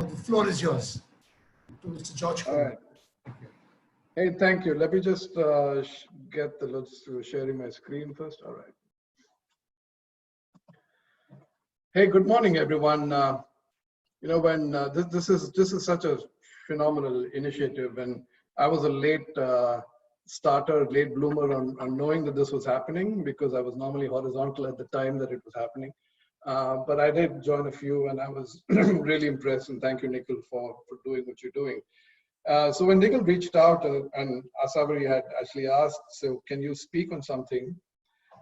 the floor is yours. To Mr. George All Kovoor. right. Hey, thank you. Let me just get the let's sharing my screen first. All right. Hey, good morning, everyone. When this is such a phenomenal initiative, and I was a late starter, late bloomer on knowing that this was happening, because I was normally horizontal at the time that it was happening. But I did join a few, and I was really impressed. And thank you, Nikhil, for doing what you're doing. So when Nikhil reached out and Asabri had actually asked, so can you speak on something?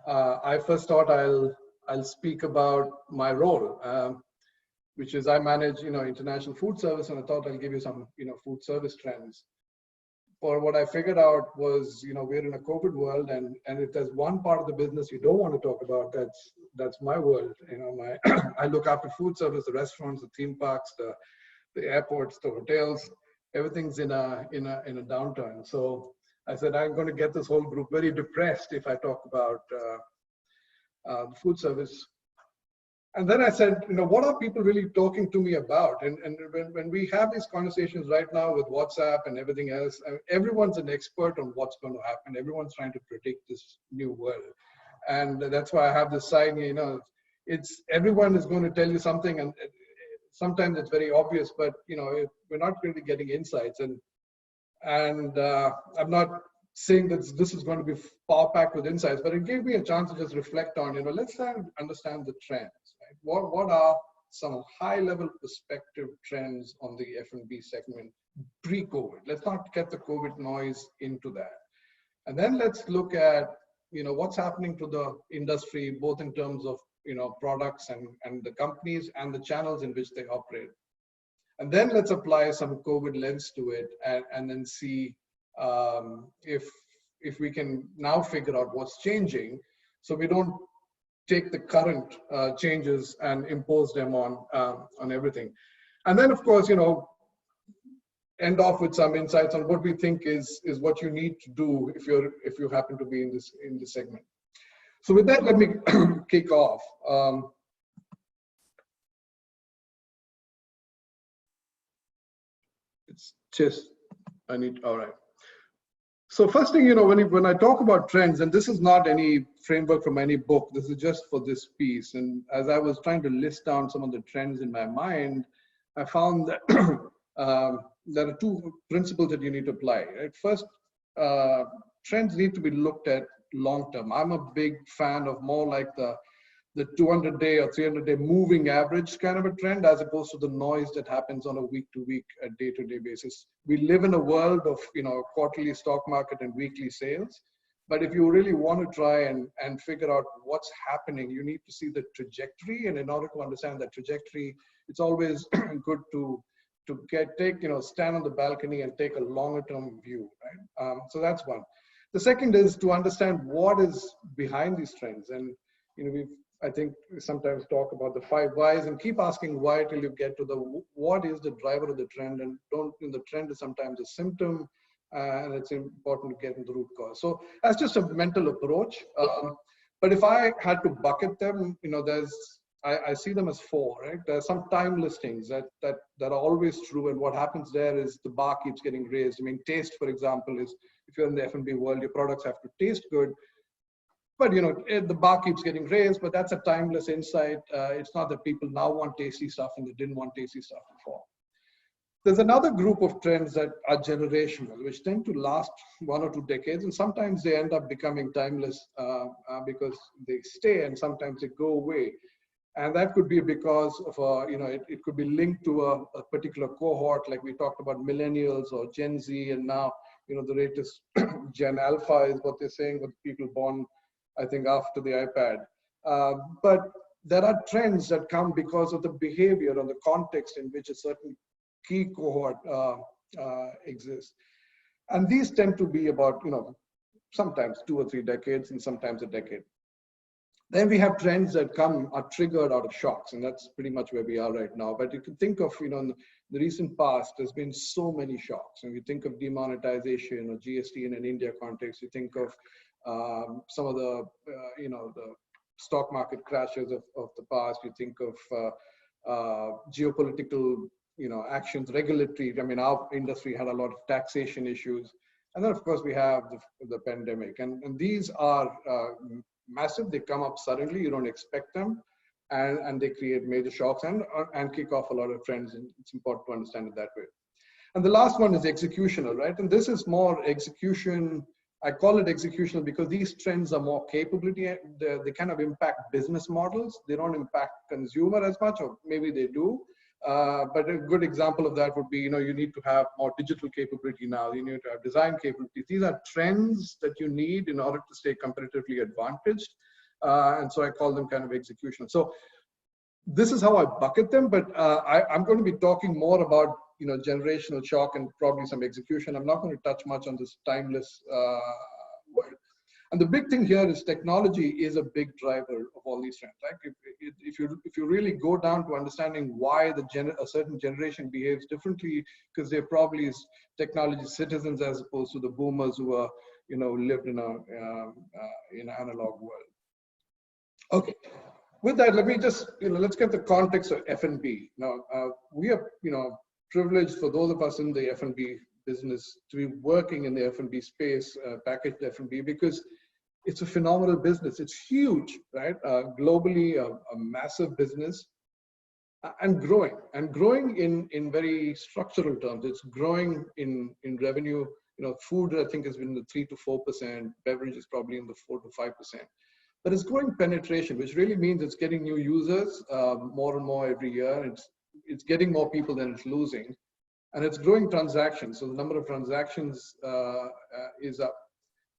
I first thought I'll speak about my role, which is I manage international food service, and I thought I'll give you some food service trends. For what I figured out was we're in a COVID world, and if there's one part of the business you don't want to talk about, that's my world. I look after food service, the restaurants, the theme parks, the airports, the hotels. Everything's in a downturn. So I said, I'm going to get this whole group very depressed if I talk about food service. And then I said, what are people really talking to me about? And when we have these conversations right now with WhatsApp and everything else, everyone's an expert on what's going to happen. Everyone's trying to predict this new world. And that's why I have this sign, it's everyone is going to tell you something, and sometimes it's very obvious, but we're not really getting insights. And I'm not saying that this is going to be power packed with insights, but it gave me a chance to just reflect on, let's try and understand the trends. Right? What are some high level perspective trends on the F&B segment pre-COVID? Let's not get the COVID noise into that. And then let's look at, what's happening to the industry, both in terms of products and the companies and the channels in which they operate. And then let's apply some COVID lens to it, and then see if we can now figure out what's changing, so we don't take the current changes and impose them on everything. And then, of course, end off with some insights on what we think is what you need to do if you happen to be in this segment. So with that, let me kick off. It's just, all right. So first thing, when I talk about trends, and this is not any framework from any book, this is just for this piece. And as I was trying to list down some of the trends in my mind, I found that there are two principles that you need to apply. Right? First, trends need to be looked at long term. I'm a big fan of more like the 200-day or 300-day moving average kind of a trend, as opposed to the noise that happens on a week-to-week, day-to-day basis. We live in a world of quarterly stock market and weekly sales, but if you really want to try and figure out what's happening, you need to see the trajectory. And in order to understand that trajectory, it's always good to stand on the balcony and take a longer-term view. Right? So that's one. The second is to understand what is behind these trends. And I think we sometimes talk about the 5 whys, and keep asking why till you get to the what is the driver of the trend, and the trend is sometimes a symptom, and it's important to get into the root cause. So that's just a mental approach. But if I had to bucket them, I see them as 4. Right? There are some timeless things that are always true, and what happens there is the bar keeps getting raised. I mean, taste, for example, is if you're in the F&B world, your products have to taste good. But the bar keeps getting raised, but that's a timeless insight. It's not that people now want tasty stuff and they didn't want tasty stuff before. There's another group of trends that are generational, which tend to last 1 or 2 decades, and sometimes they end up becoming timeless because they stay, and sometimes they go away. And that could be because of it could be linked to a particular cohort, like we talked about millennials or Gen Z, and now the latest Gen Alpha is what they're saying, with people born, I think, after the iPad. But there are trends that come because of the behavior and the context in which a certain key cohort exists. And these tend to be about, sometimes 2 or 3 decades, and sometimes a decade. Then we have trends that are triggered out of shocks, and that's pretty much where we are right now. But you can think of, in the recent past, there's been so many shocks. And we think of demonetization or GST in an India context. You think of some of the, the stock market crashes of the past. You think of geopolitical actions, regulatory. I mean, our industry had a lot of taxation issues. And then, of course, we have the pandemic. And these are massive. They come up suddenly. You don't expect them. And they create major shocks and kick off a lot of trends. And it's important to understand it that way. And the last one is executional, right? And this is more execution. I call it executional because these trends are more capability. They kind of impact business models. They don't impact consumer as much, or maybe they do. But a good example of that would be, you need to have more digital capability now. You need to have design capabilities. These are trends that you need in order to stay competitively advantaged. And so I call them kind of executional. So this is how I bucket them, but I'm going to be talking more about generational shock and probably some execution. I'm not going to touch much on this timeless word. And the big thing here is technology is a big driver of all these trends, right? If you really go down to understanding why a certain generation behaves differently, because they're probably technology citizens as opposed to the boomers who are lived in an analog world. Okay. With that, let me just, let's get the context of F&B. Now, we are, privileged for those of us in the F&B business to be working in the F&B space, packaged F&B, because it's a phenomenal business. It's huge, right? Globally, a massive business and growing in very structural terms. It's growing in revenue. Food, I think, has been in the 3 to 4%. Beverage is probably in the 4 to 5%. But it's growing penetration, which really means it's getting new users more and more every year. It's getting more people than it's losing. And it's growing transactions. So the number of transactions is up.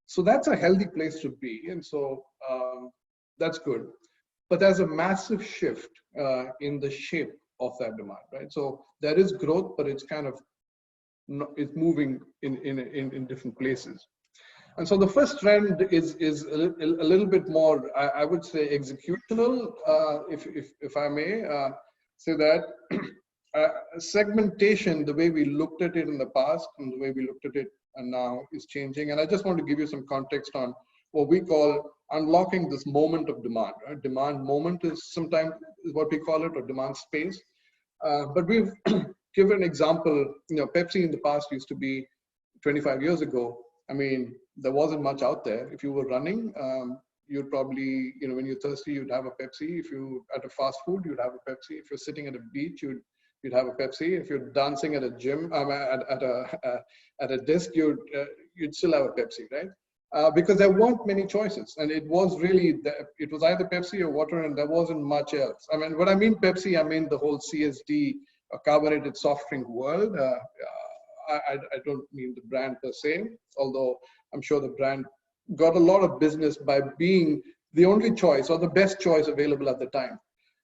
So that's a healthy place to be. And so that's good. But there's a massive shift in the shape of that demand, right? So there is growth, but it's kind of, it's moving in different places. And so the first trend is a little bit more, I would say, executional, if I may say that. Segmentation, the way we looked at it in the past and the way we looked at it now is changing. And I just want to give you some context on what we call unlocking this moment of demand. Right? Demand moment is sometimes what we call it, or demand space. But we've given an example. Pepsi in the past used to be 25 years ago. I mean, there wasn't much out there. If you were running, you'd probably, when you're thirsty, you'd have a Pepsi. If you at a fast food, you'd have a Pepsi. If you're sitting at a beach, you'd have a Pepsi. If you're dancing at a gym, at a desk, you'd still have a Pepsi, right? Because there weren't many choices, and it was really it was either Pepsi or water, and there wasn't much else. I mean, when I mean Pepsi, I mean the whole CSD, carbonated soft drink world. I don't mean the brand per se, although I'm sure the brand got a lot of business by being the only choice or the best choice available at the time.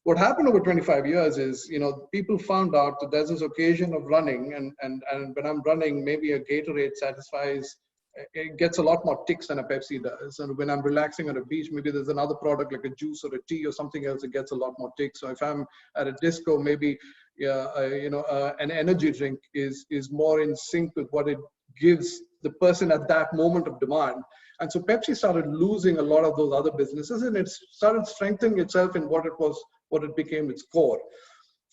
What happened over 25 years is, people found out that there's this occasion of running, and when I'm running, maybe a Gatorade satisfies, it gets a lot more ticks than a Pepsi does. And when I'm relaxing on a beach, maybe there's another product like a juice or a tea or something else that gets a lot more ticks. So if I'm at a disco, maybe an energy drink is more in sync with what it gives the person at that moment of demand. And so Pepsi started losing a lot of those other businesses, and it started strengthening itself in what it became its core.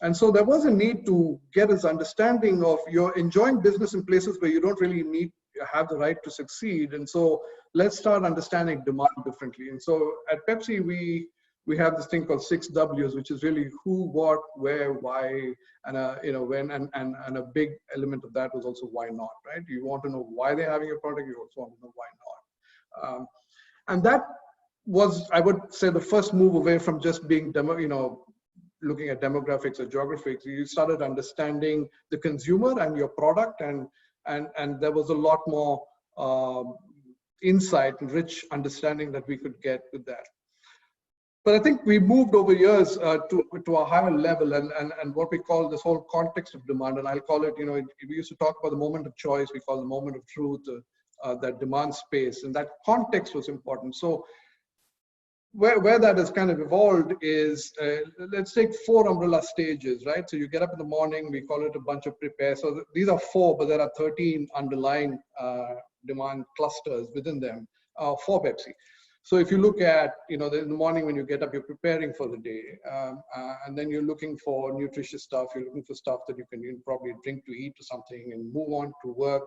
And so there was a need to get this understanding of you're enjoying business in places where you don't really have the right to succeed. And so let's start understanding demand differently. And so at Pepsi, we have this thing called 6 W's, which is really who, what, where, why, and when, and a big element of that was also why not, right? You want to know why they're having a product, you also want to know why not. And that was, I would say, the first move away from just being looking at demographics or geographics. You started understanding the consumer and your product, and there was a lot more insight and rich understanding that we could get with that. But I think we moved over years to a higher level, and what we call this whole context of demand, and I'll call it, we used to talk about the moment of choice, we call the moment of truth, that demand space, and that context was important. So where that has kind of evolved is, let's take 4 umbrella stages, right? So you get up in the morning, we call it a bunch of prepare. So these are 4, but there are 13 underlying demand clusters within them for Pepsi. So if you look at, in the morning when you get up, you're preparing for the day, and then you're looking for nutritious stuff. You're looking for stuff that you can probably drink to eat or something, and move on to work,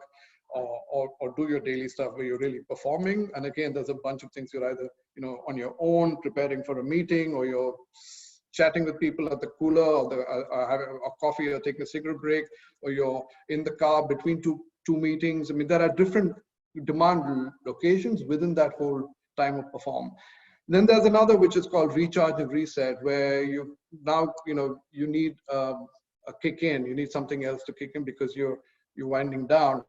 or do your daily stuff where you're really performing. And again, there's a bunch of things. You're either on your own preparing for a meeting, or you're chatting with people at the cooler, or having a coffee, or taking a cigarette break, or you're in the car between two meetings. I mean, there are different demand locations within that whole time of perform. Then there's another which is called recharge and reset, where you now you need a kick in. You need something else to kick in because you're winding down,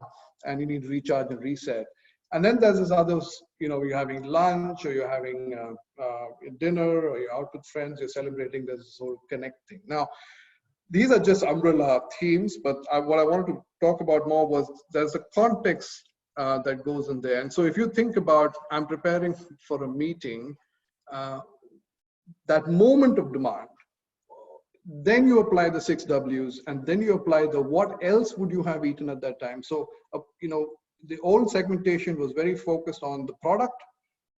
and you need recharge and reset. And then there's this others, you're having lunch, or you're having dinner, or you're out with friends, you're celebrating. There's this whole connect thing. Now, these are just umbrella themes, but what I wanted to talk about more was there's a context that goes in there. And so if you think about, I'm preparing for a meeting, that moment of demand, then you apply the 6 W's, and then you apply the what else would you have eaten at that time. So, the old segmentation was very focused on the product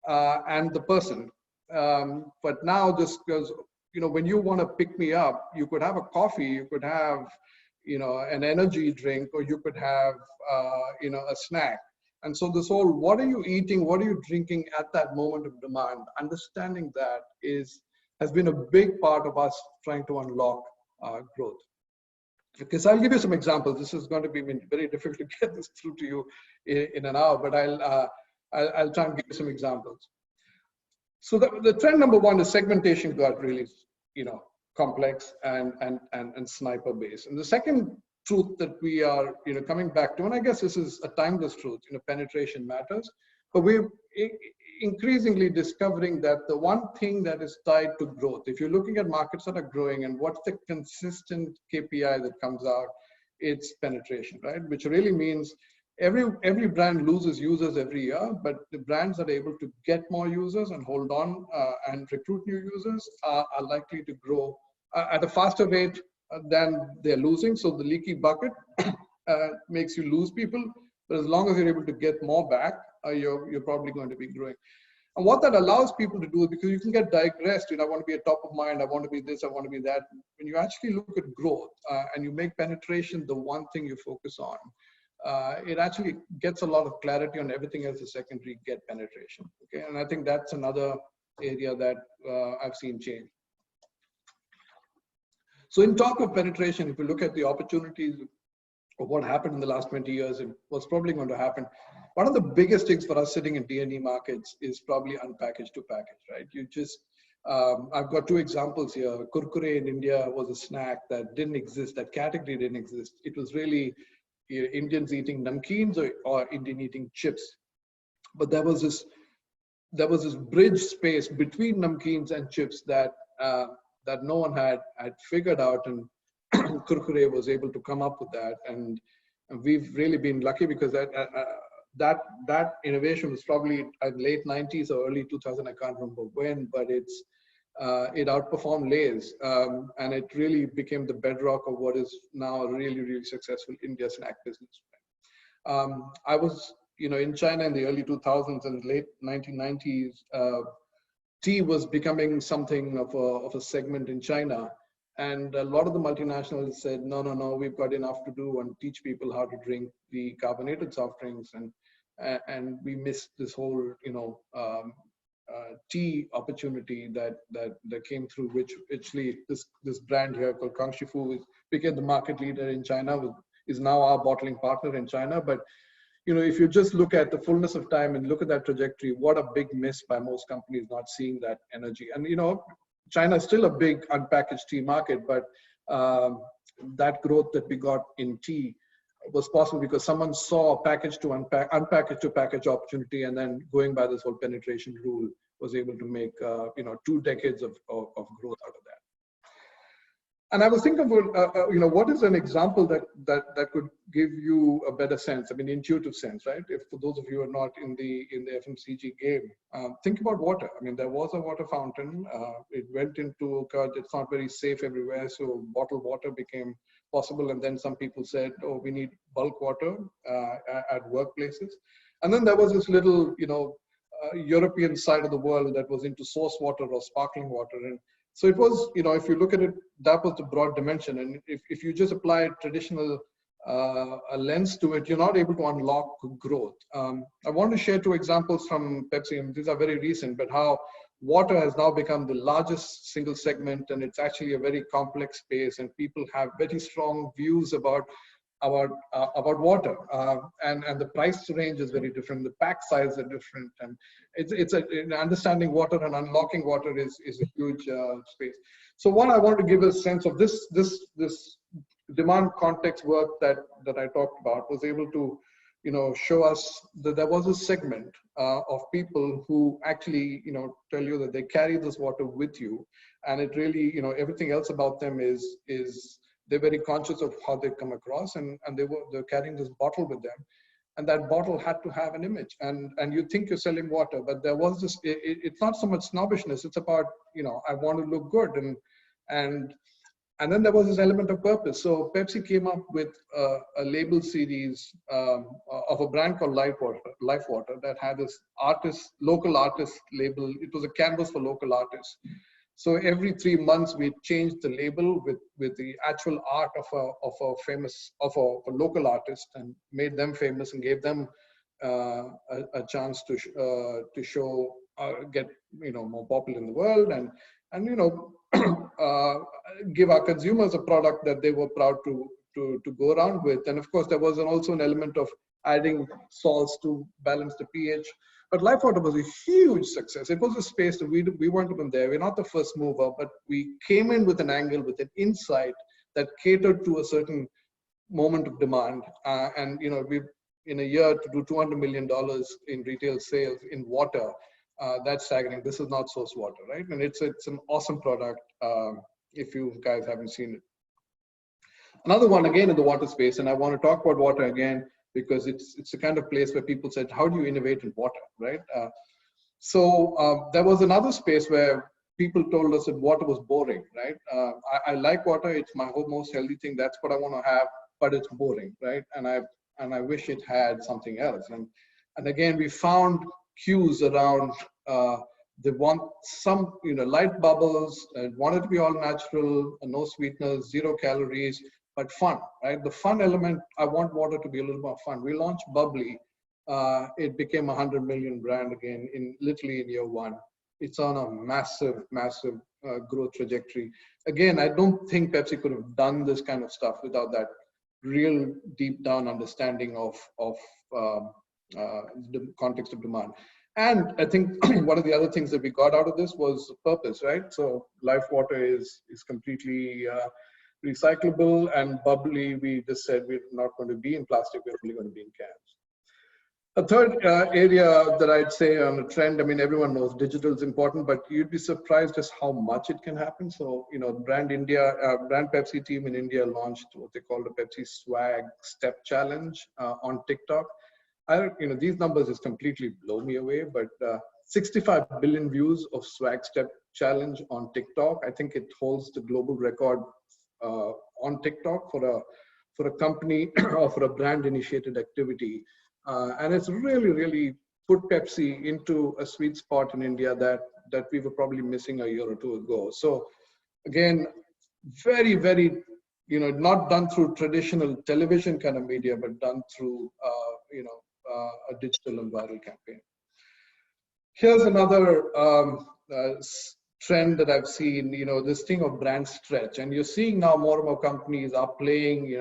and the person. But now just because, when you want to pick me up, you could have a coffee, you could have, an energy drink, or you could have, a snack. And so this whole, what are you eating, what are you drinking at that moment of demand, understanding that has been a big part of us trying to unlock growth. Because I'll give you some examples. This is going to be very difficult to get this through to you in an hour, but I'll try and give you some examples. So the trend number one is segmentation got really, complex and sniper based. And the second truth that we are, coming back to, and I guess this is a timeless truth, penetration matters, but we're increasingly discovering that the one thing that is tied to growth, if you're looking at markets that are growing and what's the consistent KPI that comes out, it's penetration, right? Which really means every brand loses users every year, but the brands that are able to get more users and hold on and recruit new users are likely to grow at a faster rate than they're losing. So the leaky bucket makes you lose people, but as long as you're able to get more back, you're probably going to be growing. And what that allows people to do is, because you can get digressed, I want to be a top of mind, I want to be this, I want to be that. When you actually look at growth and you make penetration the one thing you focus on, it actually gets a lot of clarity on everything else, the secondary get penetration. Okay, and I think that's another area that I've seen change. So in talk of penetration, if you look at the opportunities of what happened in the last 20 years and what's probably going to happen, one of the biggest things for us sitting in D&E markets is probably unpackaged to package, right? You just, I've got two examples here. Kurkure in India was a snack that didn't exist, that category didn't exist. It was really Indians eating namkeens or Indian eating chips. But there was this bridge space between namkeens and chips that no one had figured out, and Kurkure was able to come up with that. And we've really been lucky because that innovation was probably in late 90s or early 2000, I can't remember when, but it outperformed Lay's, and it really became the bedrock of what is now a really, really successful India snack business. I was in China in the early 2000s and late 1990s. Tea was becoming something of a segment in China. And a lot of the multinationals said, no, we've got enough to do and teach people how to drink the carbonated soft drinks. And we missed this whole, tea opportunity that came through, which actually this brand here called Kangshifu became the market leader in China, is now our bottling partner in China. But if you just look at the fullness of time and look at that trajectory, what a big miss by most companies not seeing that energy. And China is still a big unpackaged tea market, but that growth that we got in tea was possible because someone saw a package to unpackage to package opportunity, and then going by this whole penetration rule was able to make 2 decades of growth out of that. And I was thinking about what is an example that could give you a better sense, intuitive sense, right? If for those of you who are not in the FMCG game, think about water. There was a water fountain. It went into it's not very safe everywhere, so bottled water became possible. And then some people said, oh, we need bulk water at workplaces. And then there was this little, European side of the world that was into source water or sparkling water. And so it was, if you look at it, that was the broad dimension. And if you just apply traditional a lens to it, you're not able to unlock growth. I want to share two examples from Pepsi, and these are very recent, but how water has now become the largest single segment, and it's actually a very complex space, and people have very strong views about water, and the price range is very different, the pack size are different, and it's understanding water and unlocking water is a huge space. So one, I want to give a sense of this demand context work that I talked about was able to show us that there was a segment of people who actually tell you that they carry this water with you, and it really everything else about them is they're very conscious of how they come across, and they're carrying this bottle with them, and that bottle had to have an image, and you think you're selling water, but there was this, it's not so much snobbishness, it's about I want to look good, and then there was this element of purpose. So Pepsi came up with a label series of a brand called Life Water that had this local artist label. It was a canvas for local artists. So every 3 months we changed the label with the actual art of a local artist, and made them famous and gave them a chance to show, get more popular in the world, and give our consumers a product that they were proud to go around with. And of course, there was also an element of adding salts to balance the pH. But Life Water was a huge success. It was a space that we weren't even there. We're not the first mover, but we came in with an angle, with an insight that catered to a certain moment of demand. And we in a year to do $200 million in retail sales in water. That's staggering. This is not source water, right? And it's an awesome product if you guys haven't seen it. Another one, again, in the water space, and I want to talk about water again, because it's the kind of place where people said, how do you innovate in water, right? So there was another space where people told us that water was boring, right? I like water, it's my most healthy thing, that's what I want to have, but it's boring, right? And I wish it had something else. And again, we found cues around they want some light bubbles, want it to be all natural, no sweeteners, 0 calories, but fun, right? The fun element, I want water to be a little more fun. We launched Bubbly. It became a 100 million brand again literally in year 1. It's on a massive growth trajectory. Again, I don't think Pepsi could have done this kind of stuff without that real deep down understanding of the context of demand. And I think one of the other things that we got out of this was purpose, right? So Life Water is completely recyclable, and Bubbly, we just said we're not going to be in plastic, we're only going to be in cans. A third area that I'd say on a trend, I mean, everyone knows digital is important, but you'd be surprised just how much it can happen. So, brand Pepsi team in India launched what they call the Pepsi SWAGSTEP challenge on TikTok. These numbers just completely blow me away, but 65 billion views of SWAGSTEP challenge on TikTok. I think it holds the global record on TikTok for a company or for a brand initiated activity. And it's really put Pepsi into a sweet spot in India that we were probably missing a year or two ago. So again, very, not done through traditional television kind of media, but done through, a digital and viral campaign. Here's another trend that I've seen, this thing of brand stretch. And you're seeing now more and more companies are playing,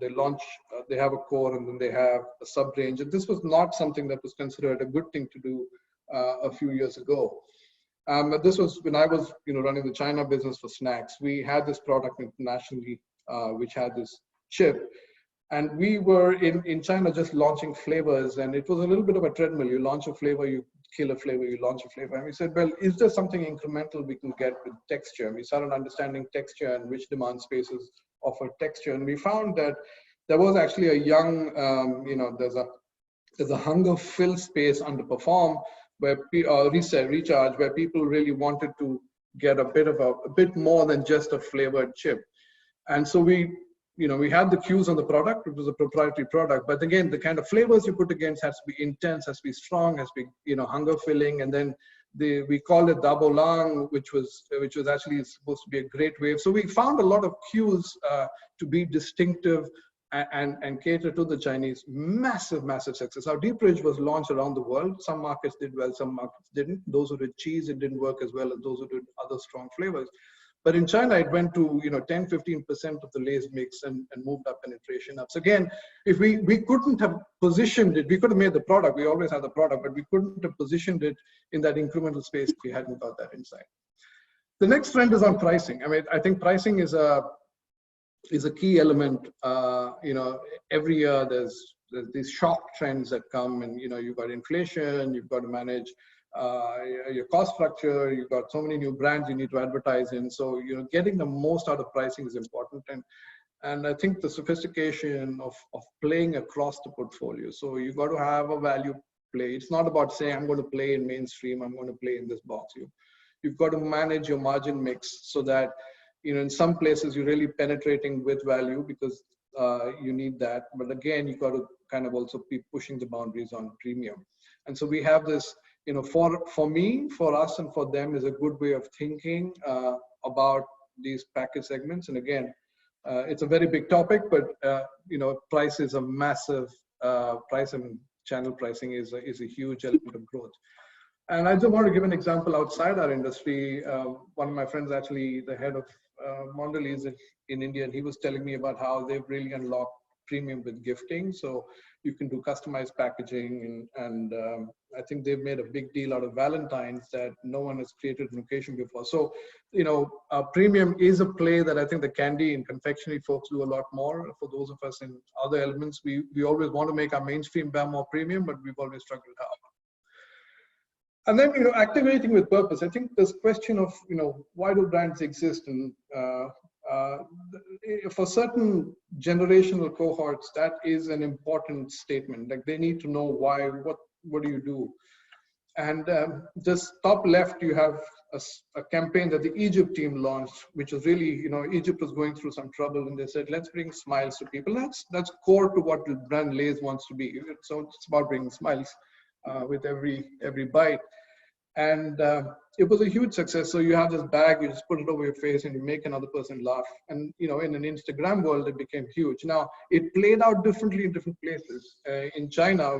they launch, they have a core and then they have a sub-range. And this was not something that was considered a good thing to do a few years ago. But this was when I was, running the China business for snacks. We had this product internationally, which had this chip. And we were in China just launching flavors, and it was a little bit of a treadmill. You launch a flavor, you kill a flavor, you launch a flavor. And we said, well, is there something incremental we can get with texture? And we started understanding texture and which demand spaces offer texture. And we found that there was actually a young, there's a hunger fill space underperform where recharge, where people really wanted to get a bit more than just a flavored chip. And so we we had the cues on the product. It was a proprietary product, but again, the kind of flavors you put against has to be intense, has to be strong, has to be hunger filling. And then we called it Dabo Lang, which was actually supposed to be a great wave. So we found a lot of cues to be distinctive and cater to the Chinese. Massive success. Our Deep Ridge was launched around the world. Some markets did well, some markets didn't. Those who did cheese, it didn't work as well as those who did other strong flavors. But in China, it went to 10, 15% of the Lay's mix and moved up penetration up. So again, if we couldn't have positioned it, we could have made the product. We always had the product, but we couldn't have positioned it in that incremental space if we hadn't got that insight. The next trend is on pricing. I mean, I think pricing is a key element. Every year there's these shock trends that come, and you've got inflation, you've got to manage your cost structure, you've got so many new brands you need to advertise in. So getting the most out of pricing is important, and I think the sophistication of playing across the portfolio. So you've got to have a value play. It's not about saying I'm going to play in mainstream, I'm going to play in this box. You've got to manage your margin mix so that in some places you're really penetrating with value because you need that, but again you've got to kind of also be pushing the boundaries on premium. And so we have this, for me, for us, and for them, is a good way of thinking about these package segments. And again, it's a very big topic, but price is a massive price, and channel pricing is a huge element of growth. And I just want to give an example outside our industry. One of my friends, actually the head of Mondelez in India, and he was telling me about how they've really unlocked premium with gifting. So you can do customized packaging, and I think they've made a big deal out of Valentine's that no one has created an occasion before. So, premium is a play that I think the candy and confectionery folks do a lot more. For those of us in other elements, we always want to make our mainstream brand more premium, but we've always struggled hard. And then, activating with purpose. I think this question of, why do brands exist? And for certain generational cohorts, that is an important statement. Like, they need to know why, what do you do? And just top left, you have a campaign that the Egypt team launched, which was really, Egypt was going through some trouble, and they said, let's bring smiles to people. That's core to what the brand Lay's wants to be. So it's about bringing smiles with every bite. And it was a huge success. So you have this bag, you just put it over your face and you make another person laugh. And in an Instagram world, it became huge. Now, it played out differently in different places. In China,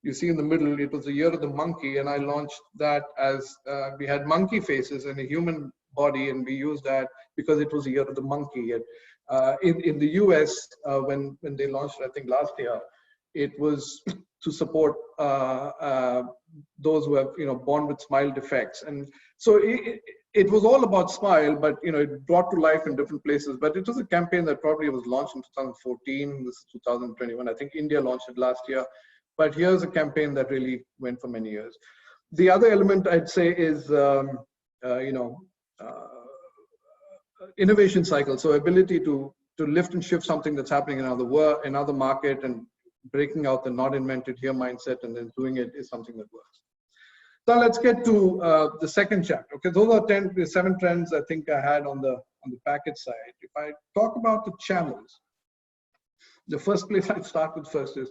you see in the middle, it was the year of the monkey, and I launched that as we had monkey faces and a human body, and we used that because it was the year of the monkey. And in the US, when they launched it, I think last year, it was to support those who have born with smile defects. And so it was all about smile, but it brought to life in different places. But it was a campaign that probably was launched in 2014. This is 2021. I think India launched it last year. But here's a campaign that really went for many years. The other element I'd say is innovation cycle. So ability to lift and shift something that's happening in another market, and breaking out the not invented here mindset and then doing it is something that works. So let's get to the second chapter. Okay, those are 7 trends I think I had on the package side. If I talk about the channels, the first place I'd start with first is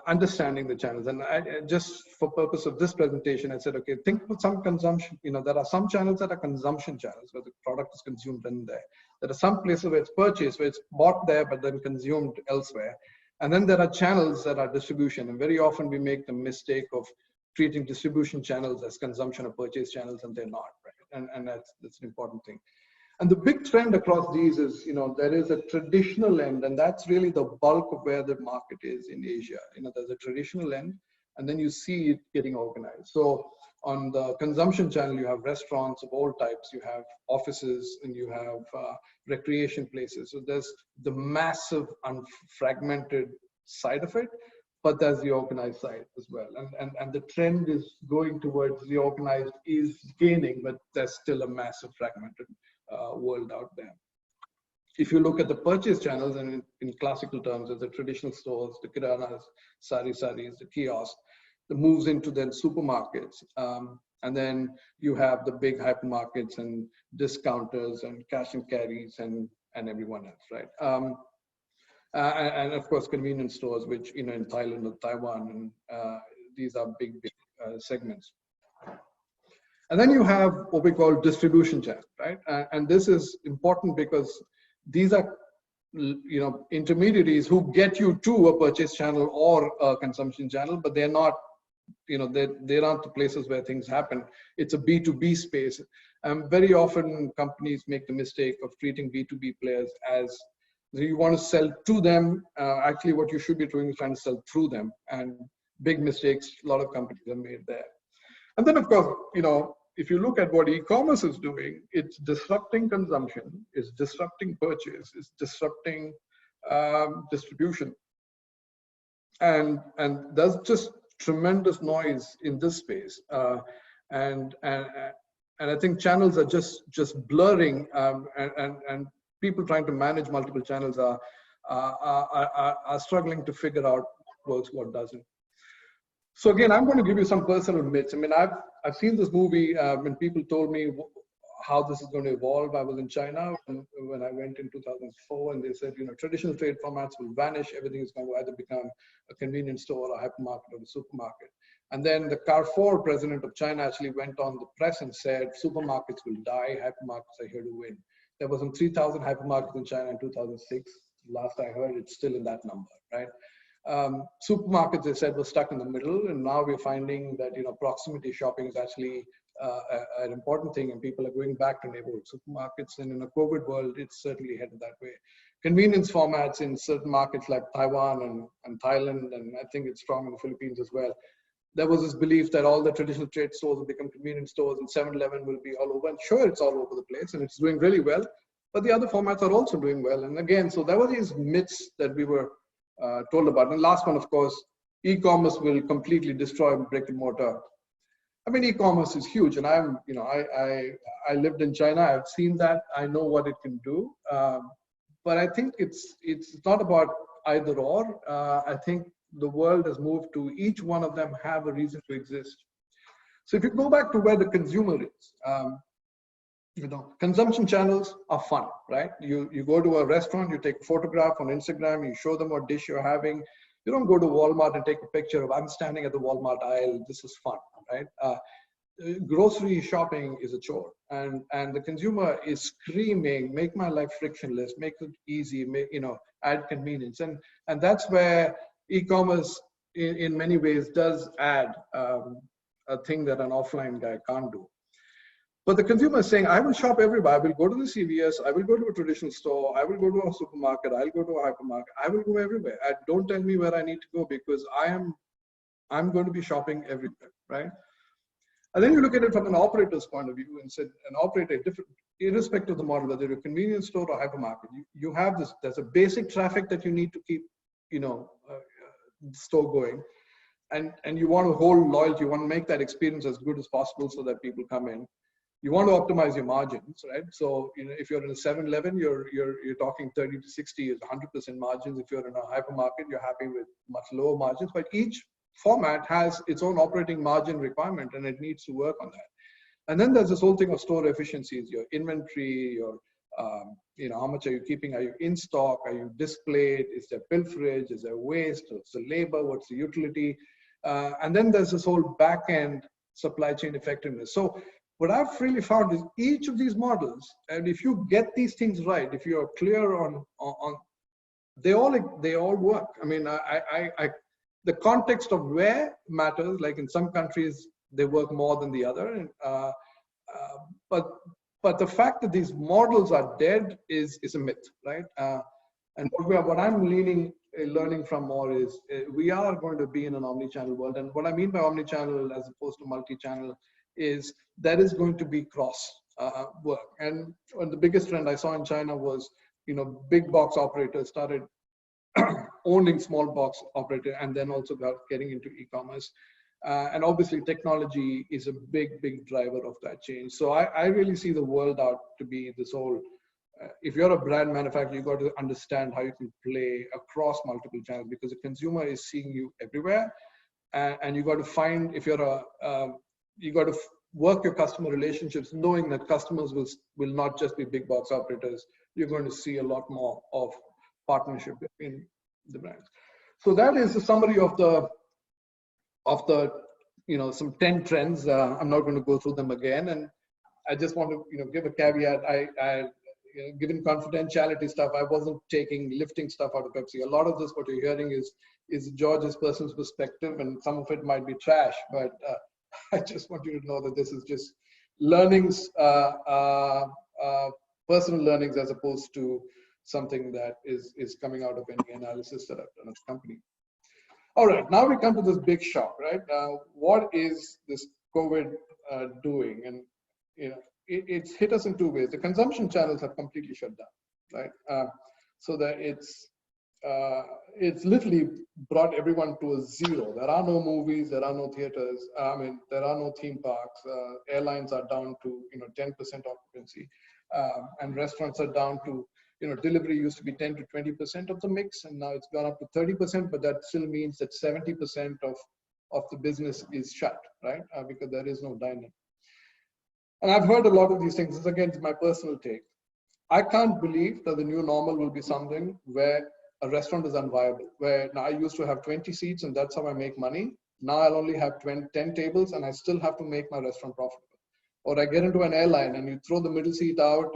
understanding the channels. And I just for purpose of this presentation, I said, okay, think about some consumption. There are some channels that are consumption channels where the product is consumed in there. There are some places where it's purchased, where it's bought there but then consumed elsewhere. And then there are channels that are distribution. And very often we make the mistake of treating distribution channels as consumption or purchase channels, and they're not, right? And that's an important thing. And the big trend across these is, there is a traditional end, and that's really the bulk of where the market is in Asia. There's a traditional end, and then you see it getting organized. So on the consumption channel, you have restaurants of all types, you have offices, and you have recreation places. So there's the massive unfragmented side of it, but there's the organized side as well. And the trend is going towards the organized is gaining, but there's still a massive fragmented world out there. If you look at the purchase channels, and in classical terms, there's the traditional stores, the kiranas, saris, the kiosks, the moves into then supermarkets. And then you have the big hypermarkets and discounters and cash and carries and everyone else, right? And of course, convenience stores, which, in Thailand or Taiwan, and these are big segments. And then you have what we call distribution channel, right? And this is important because these are, intermediaries who get you to a purchase channel or a consumption channel, but they're not, they're not the places where things happen. It's a B2B space. Very often companies make the mistake of treating B2B players as you want to sell to them. Actually, what you should be doing is trying to sell through them, and big mistakes a lot of companies have made there. And then, of course, if you look at what e-commerce is doing, it's disrupting consumption, it's disrupting purchase, it's disrupting distribution. And there's just tremendous noise in this space. And I think channels are just blurring, and people trying to manage multiple channels are struggling to figure out what works, what doesn't. So again, I'm going to give you some personal myths. I mean, I've seen this movie when people told me how this is going to evolve. I was in China when I went in 2004, and they said, traditional trade formats will vanish. Everything is going to either become a convenience store or a hypermarket or a supermarket. And then the Carrefour president of China actually went on the press and said, supermarkets will die, hypermarkets are here to win. There were some 3,000 hypermarkets in China in 2006. Last I heard, it's still in that number, right? Supermarkets, they said, were stuck in the middle, and now we're finding that proximity shopping is actually an important thing, and people are going back to neighborhood supermarkets. And in a COVID world, it's certainly headed that way. Convenience formats in certain markets like Taiwan and Thailand, and I think it's strong in the Philippines as well. There was this belief that all the traditional trade stores will become convenience stores, and 7-Eleven will be all over. And sure, it's all over the place, and it's doing really well. But the other formats are also doing well. And again, so there were these myths that we were told about. And last one, of course, e-commerce will completely destroy brick and mortar. I mean, e-commerce is huge, and I lived in China. I've seen that. I know what it can do. But I think it's not about either or. I think the world has moved to each one of them have a reason to exist. So if you go back to where the consumer is, consumption channels are fun, right? You go to a restaurant, you take a photograph on Instagram, you show them what dish you're having. You don't go to Walmart and take a picture of, I'm standing at the Walmart aisle, this is fun, right? Grocery shopping is a chore, and the consumer is screaming, make my life frictionless, make it easy, add convenience. And that's where e-commerce in many ways does add a thing that an offline guy can't do. But the consumer is saying, I will shop everywhere. I will go to the CVS. I will go to a traditional store. I will go to a supermarket. I'll go to a hypermarket. I will go everywhere. Don't tell me where I need to go, because I'm going to be shopping everywhere, right? And then you look at it from an operator's point of view and said, an operator, irrespective of the model, whether you're a convenience store or hypermarket, you have this, there's a basic traffic that you need to keep, store going. And you want to hold loyalty. You want to make that experience as good as possible so that people come in. You want to optimize your margins, right? So, if you're in a 7-Eleven, you're talking 30 to 60 is 100% margins. If you're in a hypermarket, you're happy with much lower margins. But each format has its own operating margin requirement, and it needs to work on that. And then there's this whole thing of store efficiencies, your inventory, your how much are you keeping? Are you in stock? Are you displayed? Is there pilferage? Is there waste? What's the labor? What's the utility? And then there's this whole back end supply chain effectiveness. So what I've really found is each of these models, and if you get these things right, if you're clear on they all work. I mean, the context of where matters. Like in some countries, they work more than the other. But the fact that these models are dead is a myth, right? And what I'm learning from more is we are going to be in an omni-channel world. And what I mean by omni-channel as opposed to multi-channel is there is going to be cross work. And the biggest trend I saw in China was, big box operators started owning small box operator, and then also getting into e-commerce. And obviously technology is a big, big driver of that change. So I really see the world out to be this whole, if you're a brand manufacturer, you've got to understand how you can play across multiple channels, because the consumer is seeing you everywhere. And you got to find, if you're you got to work your customer relationships, knowing that customers will not just be big box operators. You're going to see a lot more of partnership between the brands. So that is the summary of the some 10 trends. I'm not going to go through them again, and I just want to give a caveat. Given confidentiality stuff, I wasn't lifting stuff out of Pepsi. A lot of this, what you're hearing, is George's personal perspective, and some of it might be trash. But I just want you to know that this is just learnings, personal learnings, as opposed to something that is coming out of any analysis that I've done at the company. All right, now we come to this big shock, right? What is this COVID doing? And it's hit us in two ways. The consumption channels have completely shut down, right? So that it's literally brought everyone to a zero. There are no movies, there are no theaters. There are no theme parks. Airlines are down to 10% occupancy, and restaurants are down to delivery used to be 10 to 20% of the mix, and now it's gone up to 30%. But that still means that 70% of the business is shut, right? Because there is no dining. And I've heard a lot of these things. This again is my personal take. I can't believe that the new normal will be something where a restaurant is unviable. Where now I used to have 20 seats and that's how I make money. Now I'll only have 10 tables and I still have to make my restaurant profitable. Or I get into an airline and you throw the middle seat out,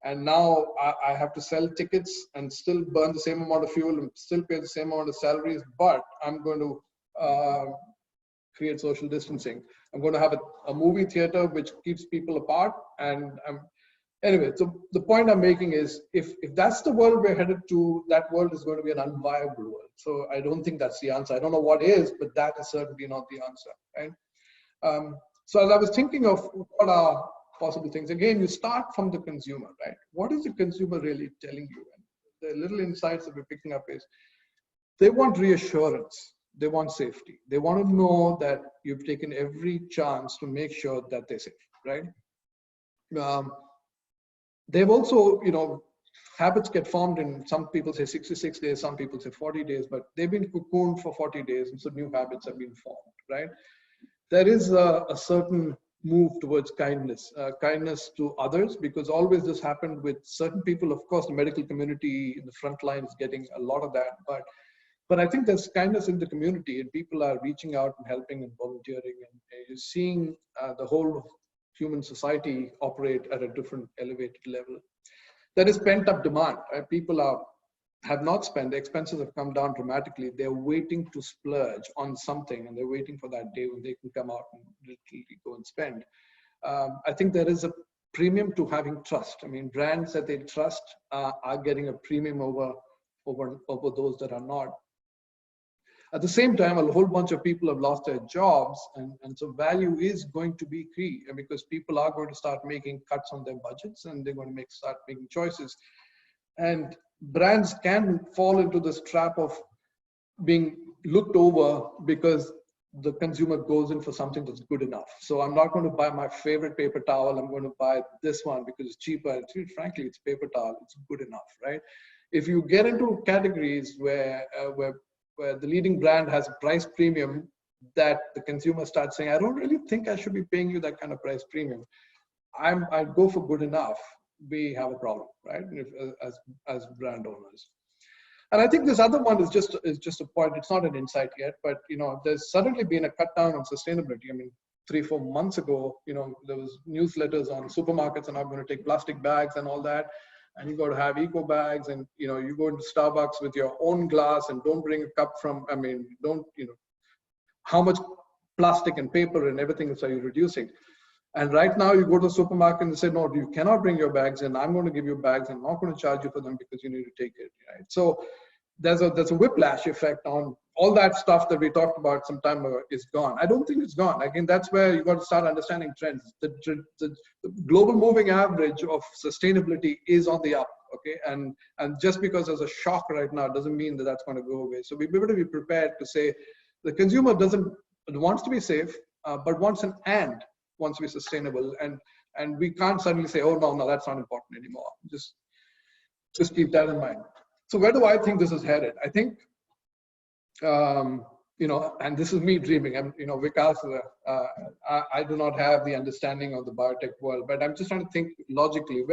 and now I have to sell tickets and still burn the same amount of fuel and still pay the same amount of salaries, but I'm going to create social distancing. I'm going to have a movie theater which keeps people apart. And anyway, so the point I'm making is if that's the world we're headed to, that world is going to be an unviable world. So I don't think that's the answer. I don't know what is, but that is certainly not the answer, right? So as I was thinking of what are possible things, again, you start from the consumer, right? What is the consumer really telling you? And the little insights that we're picking up is they want reassurance. They want safety. They want to know that you've taken every chance to make sure that they're safe, right? They've also, habits get formed in, some people say 66 days, some people say 40 days, but they've been cocooned for 40 days, and so new habits have been formed, right? There is a certain move towards kindness to others, because always this happened with certain people. Of course, the medical community in the front line is getting a lot of that, but I think there's kindness in the community, and people are reaching out and helping and volunteering, and you're seeing the whole human society operate at a different elevated level. There is pent-up demand. Right? People have not spent. The expenses have come down dramatically. They're waiting to splurge on something, and they're waiting for that day when they can come out and literally go and spend. I think there is a premium to having trust. I mean, brands that they trust are getting a premium over those that are not. At the same time, a whole bunch of people have lost their jobs, and so value is going to be key, because people are going to start making cuts on their budgets, and they're going to start making choices. And brands can fall into this trap of being looked over because the consumer goes in for something that's good enough. So I'm not going to buy my favorite paper towel. I'm going to buy this one because it's cheaper. Frankly, it's paper towel. It's good enough, right? If you get into categories where the leading brand has a price premium that the consumer starts saying, I don't really think I should be paying you that kind of price premium. I'd go for good enough. We have a problem, right? As brand owners. And I think this other one is just a point. It's not an insight yet, but there's suddenly been a cut down on sustainability. I mean, 3-4 months ago, there was newsletters on supermarkets and I'm going to take plastic bags and all that. And you got to have eco bags, and you go into Starbucks with your own glass and don't bring a cup from. How much plastic and paper and everything are you reducing? And right now you go to the supermarket and they say, no, you cannot bring your bags in. I'm going to give you bags. I'm not going to charge you for them because you need to take it. Right? So there's a whiplash effect on all that stuff that we talked about some time ago is gone. I don't think it's gone. Again, that's where you got to start understanding trends. The global moving average of sustainability is on the up. Okay, and just because there's a shock right now doesn't mean that that's going to go away. So we better be prepared to say the consumer wants to be safe, but wants to be sustainable, and we can't suddenly say, oh no, that's not important anymore. Just keep that in mind. So where do I think this is headed? I think, and this is me dreaming. I'm, Vikas, I do not have the understanding of the biotech world, but I'm just trying to think logically.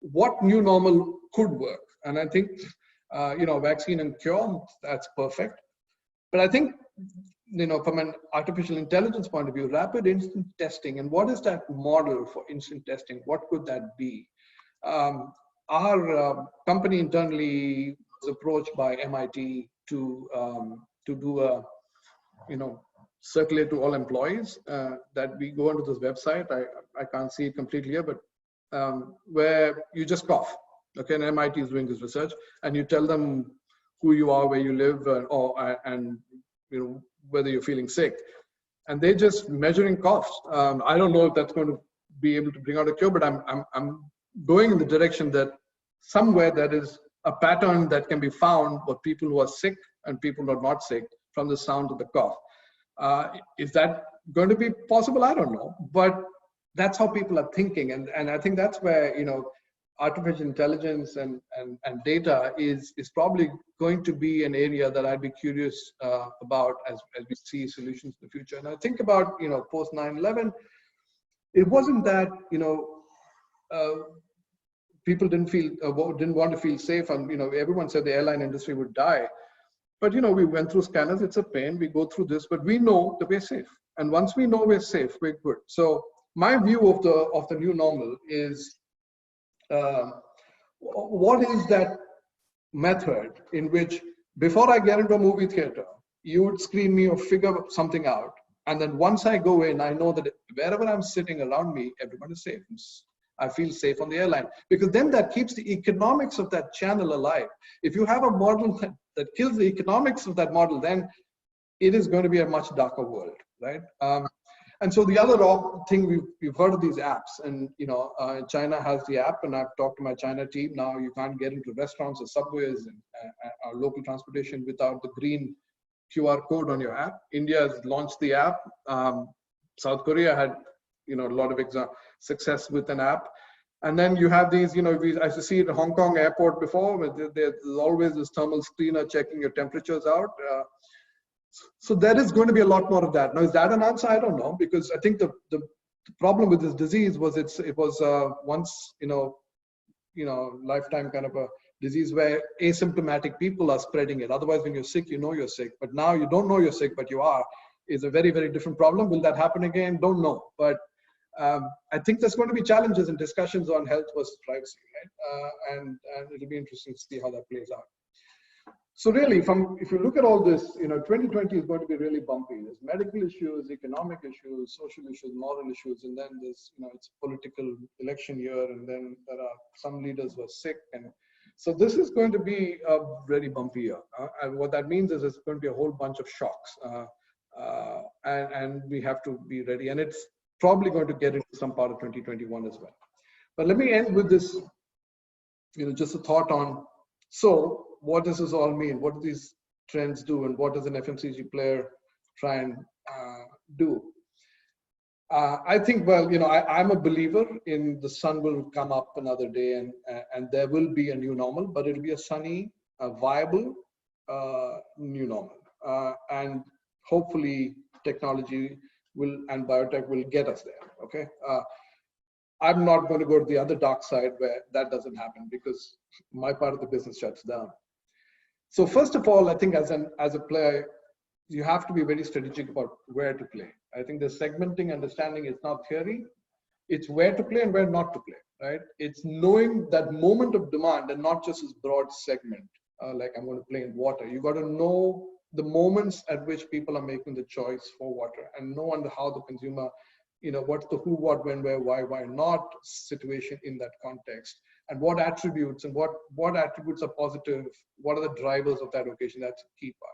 What new normal could work? And I think Vaccine and cure, that's perfect. But I think, from an artificial intelligence point of view, rapid instant testing, and what is that model for instant testing? What could that be? Our company internally was approached by MIT to do a, circulate to all employees that we go onto this website. I can't see it completely here, but where you just cough. Okay, and MIT is doing this research, and you tell them who you are, where you live, and whether you're feeling sick, and they're just measuring coughs. I don't know if that's going to be able to bring out a cure, but I'm going in the direction that somewhere there is a pattern that can be found for people who are sick and people who are not sick from the sound of the cough. Is that going to be possible? I don't know, but that's how people are thinking, and I think that's where artificial intelligence and data is probably going to be an area that I'd be curious about as we see solutions in the future. And I think about post 9/11, it wasn't that people didn't want to feel safe, and everyone said the airline industry would die. But we went through scanners. It's a pain. We go through this, but we know that we're safe. And once we know we're safe, we're good. So my view of the new normal is, what is that method in which before I get into a movie theater, you would screen me or figure something out, and then once I go in, I know that wherever I'm sitting around me, everyone is safe. I feel safe on the airline, because then that keeps the economics of that channel alive. If you have a model that kills the economics of that model, then it is going to be a much darker world, right? And so the other thing, we've heard of these apps, and China has the app, and I've talked to my China team. Now you can't get into restaurants or subways and local transportation without the green QR code on your app. India has launched the app. South Korea had a lot of success with an app. And then you have these, I used to see at Hong Kong airport before, where there's always this thermal screener checking your temperatures out. So there is going to be a lot more of that. Now, is that an answer? I don't know, because I think the problem with this disease was it was once lifetime kind of a disease where asymptomatic people are spreading it. Otherwise, when you're sick, you're sick. But now you don't know you're sick, but you are. Is a very, very different problem. Will that happen again? Don't know. But I think there's going to be challenges and discussions on health versus privacy, right? And it'll be interesting to see how that plays out. So really, if you look at all this, 2020 is going to be really bumpy. There's medical issues, economic issues, social issues, moral issues, and then there's, it's political election year, and then there are some leaders who are sick. And so this is going to be a very bumpy year. And what that means is it's going to be a whole bunch of shocks. And we have to be ready. And it's probably going to get into some part of 2021 as well. But let me end with this, just a thought on, so what does this all mean? What do these trends do? And what does an FMCG player try and do? I think, well, I'm a believer in the sun will come up another day, and there will be a new normal, but it'll be a sunny, viable new normal. And hopefully technology and biotech will get us there, okay? I'm not going to go to the other dark side where that doesn't happen, because my part of the business shuts down. So first of all, I think as a player, you have to be very strategic about where to play. I think the segmenting understanding is not theory. It's where to play and where not to play, right? It's knowing that moment of demand and not just this broad segment, like I'm going to play in water. You got to know the moments at which people are making the choice for water, and know under how the consumer, what's the who, what, when, where, why not situation in that context, and what attributes and what attributes are positive, what are the drivers of that occasion. That's a key part.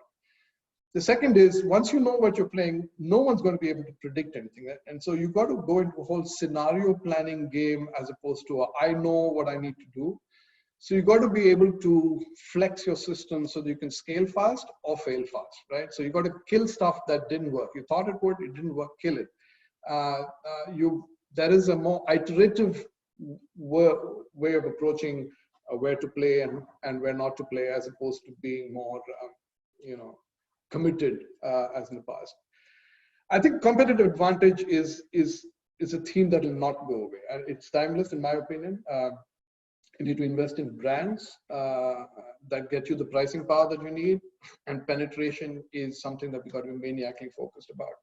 The second is, once you know what you're playing, no one's going to be able to predict anything. And so you've got to go into a whole scenario planning game as opposed to I know what I need to do. So you've got to be able to flex your system so that you can scale fast or fail fast, right? So you've got to kill stuff that didn't work. You thought it would, it didn't work, kill it. There is a more iterative way of approaching where to play and where not to play, as opposed to being more, committed as in the past. I think competitive advantage is a theme that will not go away. It's timeless, in my opinion. You need to invest in brands that get you the pricing power that you need, and penetration is something that we got to be maniacally focused about.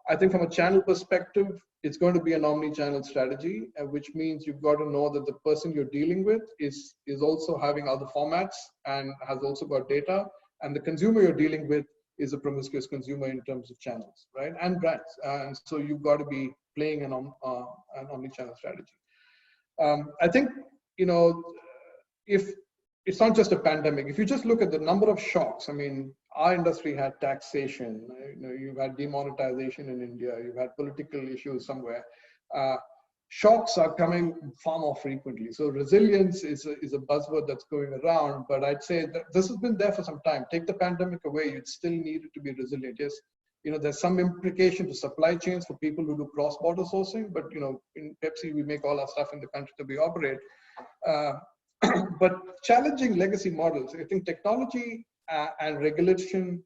I think from a channel perspective, it's going to be an omni-channel strategy, which means you've got to know that the person you're dealing with is also having other formats and has also got data, and the consumer you're dealing with is a promiscuous consumer in terms of channels, right? And brands. And so you've got to be playing an omni-channel strategy. I think, if it's not just a pandemic, if you just look at the number of shocks, I mean, our industry had taxation, you've had demonetization in India, you've had political issues somewhere. Shocks are coming far more frequently. So resilience is a buzzword that's going around, but I'd say that this has been there for some time. Take the pandemic away, you'd still need it to be resilient. Yes, there's some implication to supply chains for people who do cross-border sourcing, but in Pepsi, we make all our stuff in the country that we operate. But challenging legacy models, I think technology and regulation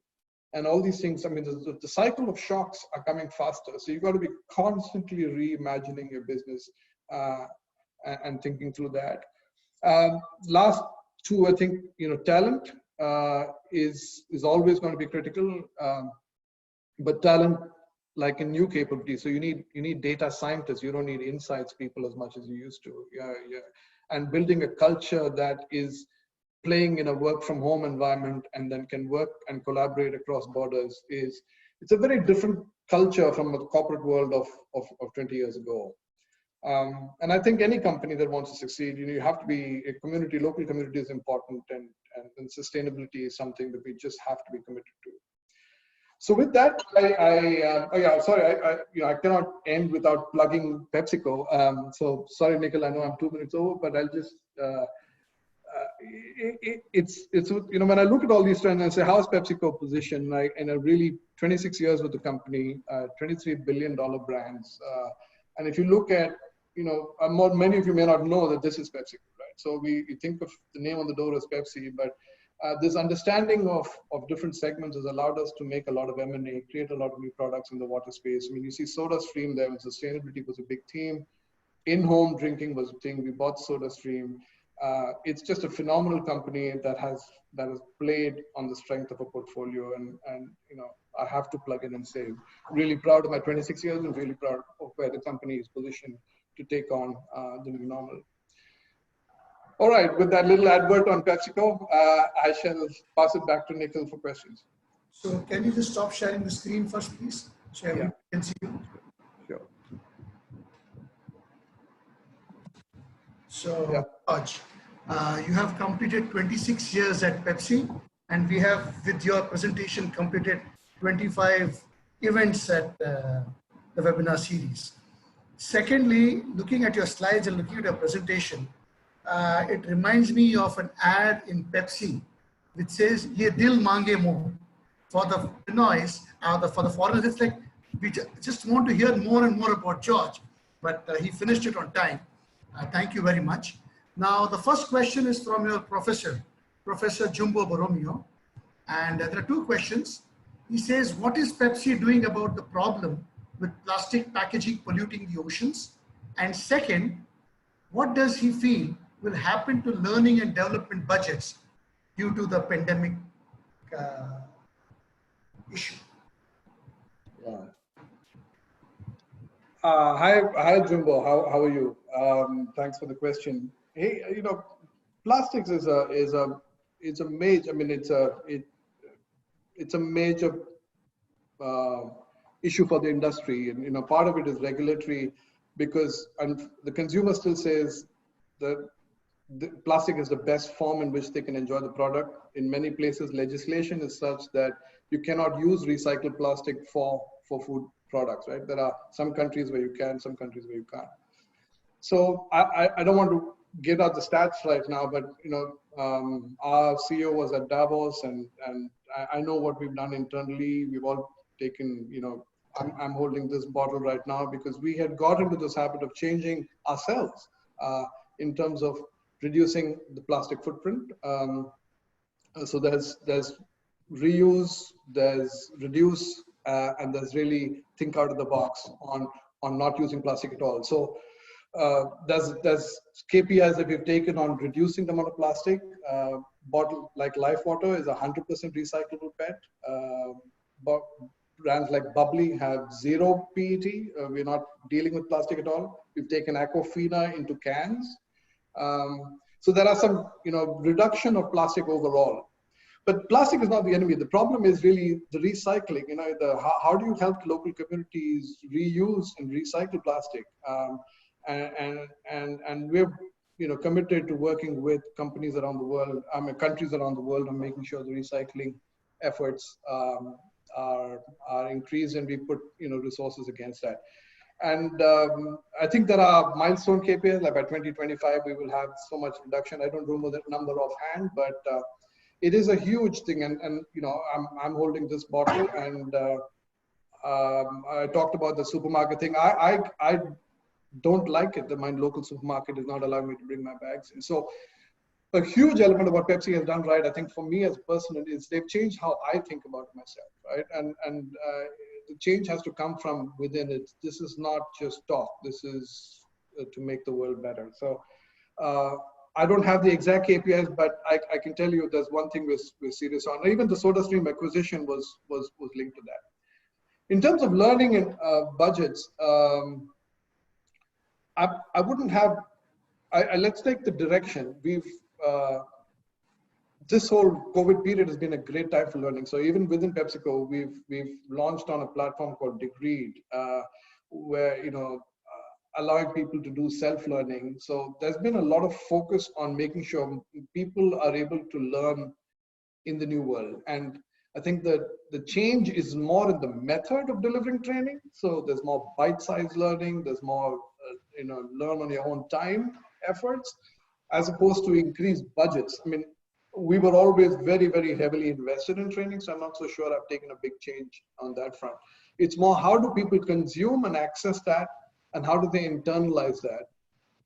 and all these things, I mean, the cycle of shocks are coming faster. So you've got to be constantly reimagining your business and thinking through that. Last two, I think, talent is always going to be critical. But talent, like in new capabilities, so you need data scientists. You don't need insights people as much as you used to. Yeah. And building a culture that is playing in a work from home environment and then can work and collaborate across borders it's a very different culture from the corporate world of 20 years ago. And I think any company that wants to succeed, you have to be a community. Local community is important, and sustainability is something that we just have to be committed to. So with that, I cannot end without plugging PepsiCo. So sorry, Nikhil, I know I'm 2 minutes over, but I'll just, when I look at all these trends and say, how is PepsiCo positioned, like in a really 26 years with the company, $23 billion brands. And if you look at, many of you may not know that this is PepsiCo, right? So we think of the name on the door as Pepsi, but this understanding of different segments has allowed us to make a lot of M&A, create a lot of new products in the water space. I mean, you see SodaStream there, and sustainability was a big theme. In-home drinking was a thing. We bought SodaStream. It's just a phenomenal company that has played on the strength of a portfolio, and I have to plug in and say, really proud of my 26 years and really proud of where the company is positioned to take on the new normal. All right, with that little advert on PepsiCo, I shall pass it back to Nikhil for questions. So can you just stop sharing the screen first, please? So everyone can see you. Sure. So, Raj, you have completed 26 years at Pepsi, and we have, with your presentation, completed 25 events at the webinar series. Secondly, looking at your slides and looking at your presentation, it reminds me of an ad in Pepsi which says, "Ye dil mange mo." For the noise, for the foreigners, it's like, we just want to hear more and more about George, but he finished it on time. Thank you very much. Now, the first question is from your professor, Professor Jumbo Borromeo, and there are two questions. He says, what is Pepsi doing about the problem with plastic packaging polluting the oceans? And second, what does he feel will happen to learning and development budgets due to the pandemic issue? Yeah. Hi, Jumbo. How are you? Thanks for the question. Hey, plastics is a major. I mean, it's a major issue for the industry, and part of it is regulatory, because the consumer still says that the plastic is the best form in which they can enjoy the product. In many places, legislation is such that you cannot use recycled plastic for food products, right? There are some countries where you can, some countries where you can't. So I don't want to give out the stats right now, but our CEO was at Davos, and I know what we've done internally. We've all taken, I'm holding this bottle right now because we had got into this habit of changing ourselves in terms of reducing the plastic footprint. So there's reuse, there's reduce, and there's really think out of the box on not using plastic at all. So there's KPIs that we've taken on reducing the amount of plastic. Bottle like Life Water is 100% recyclable PET. But brands like Bubbly have 0 PET. We're not dealing with plastic at all. We've taken Aquafina into cans. So there are some, reduction of plastic overall. But plastic is not the enemy. The problem is really the recycling. How do you help local communities reuse and recycle plastic? And we're committed to working with companies around the world, countries around the world, on making sure the recycling efforts are increased, and we put resources against that. And I think there are milestone KPIs, like by 2025 we will have so much reduction. I don't remember the number offhand, but it is a huge thing. And I'm holding this bottle, and I talked about the supermarket thing. I don't like it that my local supermarket is not allowing me to bring my bags in. So a huge element of what Pepsi has done right, I think, for me as a person, is they've changed how I think about myself, right? And the change has to come from within it. This is not just talk. This is to make the world better. So I don't have the exact KPIs, but I can tell you there's one thing we're serious on. Even the SodaStream acquisition was linked to that. In terms of learning and budgets, I wouldn't have. Let's take the direction. This whole COVID period has been a great time for learning. So even within PepsiCo, we've launched on a platform called Degreed, where allowing people to do self-learning. So there's been a lot of focus on making sure people are able to learn in the new world. And I think that the change is more in the method of delivering training. So there's more bite-sized learning. There's more, learn on your own time efforts, as opposed to increased budgets. I mean, we were always very, very heavily invested in training, so I'm not so sure I've taken a big change on that front. It's more, how do people consume and access that, and how do they internalize that?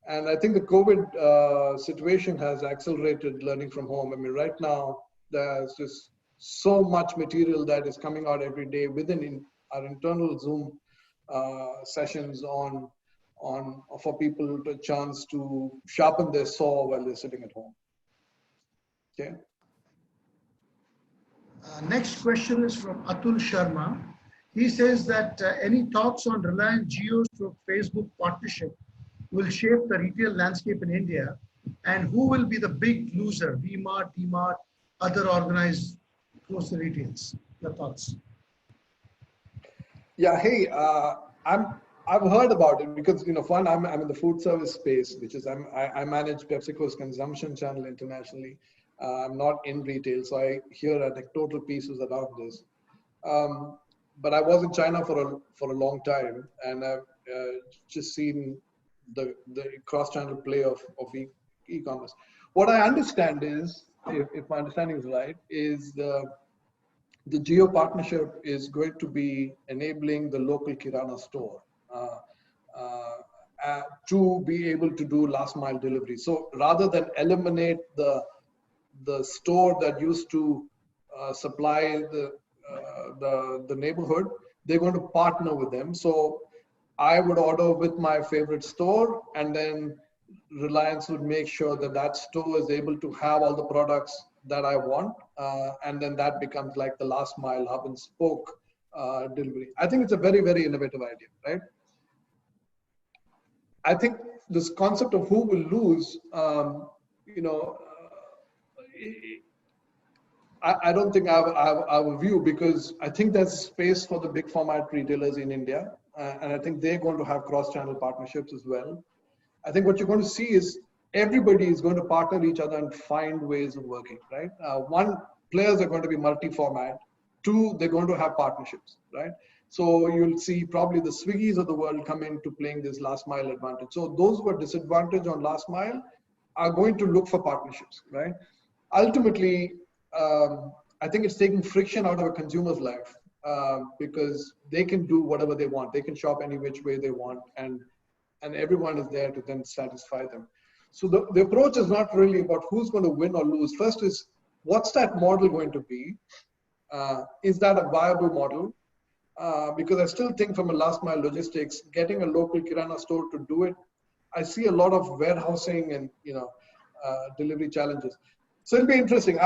And I think the COVID situation has accelerated learning from home. I mean, right now, there's just so much material that is coming out every day within our internal Zoom sessions for people to a chance to sharpen their saw while they're sitting at home. Okay. Next question is from Atul Sharma. He says that any thoughts on Reliance Jio/Facebook partnership will shape the retail landscape in India, and who will be the big loser? V-Mart, D-Mart, other organized closer retails. Your thoughts? Yeah. Hey, I've heard about it because one, I'm in the food service space, which is I manage PepsiCo's consumption channel internationally. I'm not in retail, so I hear anecdotal pieces around this. But I was in China for a long time, and I've just seen the cross-channel play of e-commerce. What I understand is, if my understanding is right, is the Jio partnership is going to be enabling the local Kirana store to be able to do last mile delivery. So rather than eliminate the store that used to supply the neighborhood, they're going to partner with them. So I would order with my favorite store, and then Reliance would make sure that store is able to have all the products that I want, and then that becomes like the last mile hub and spoke delivery. I think it's a very, very innovative idea, right? I think this concept of who will lose, I don't think I have a view, because I think there's space for the big format retailers in India, and I think they're going to have cross-channel partnerships as well. I think what you're going to see is everybody is going to partner each other and find ways of working, right? One, players are going to be multi-format. Two, they're going to have partnerships, right? So you'll see probably the Swiggies of the world come into playing this last mile advantage. So those who are disadvantaged on last mile are going to look for partnerships, right? Ultimately, I think it's taking friction out of a consumer's life, because they can do whatever they want. They can shop any which way they want, and everyone is there to then satisfy them. So the approach is not really about who's going to win or lose. First is, what's that model going to be? Is that a viable model? Because I still think from a last mile logistics, getting a local Kirana store to do it I see a lot of warehousing and, delivery challenges. So it'll be interesting.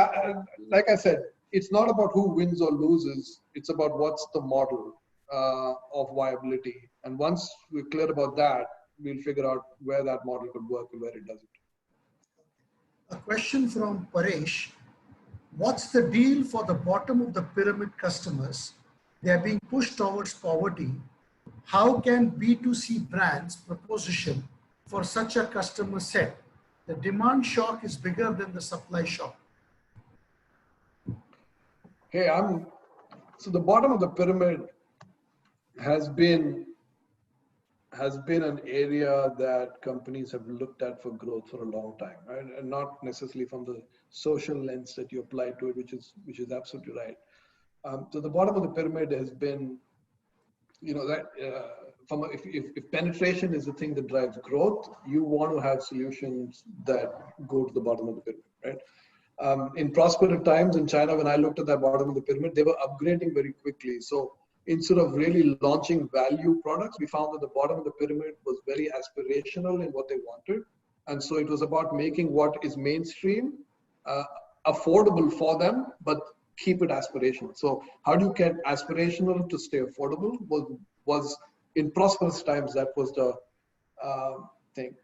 Like I said, it's not about who wins or loses. It's about what's the model of viability. And once we're clear about that, we'll figure out where that model could work and where it doesn't. A question from Paresh. What's the deal for the bottom of the pyramid customers? They are being pushed towards poverty. How can B2C brands proposition for such a customer set? The demand shock is bigger than the supply shock. Hey, so the bottom of the pyramid has been an area that companies have looked at for growth for a long time, right? And not necessarily from the social lens that you apply to it, which is absolutely right. So the bottom of the pyramid has been, if penetration is the thing that drives growth, you want to have solutions that go to the bottom of the pyramid, right? In prosperous times in China, when I looked at that bottom of the pyramid, they were upgrading very quickly. So instead of really launching value products, we found that the bottom of the pyramid was very aspirational in what they wanted. And so it was about making what is mainstream affordable for them, but keep it aspirational. So how do you get aspirational to stay affordable was in prosperous times, that was the thing.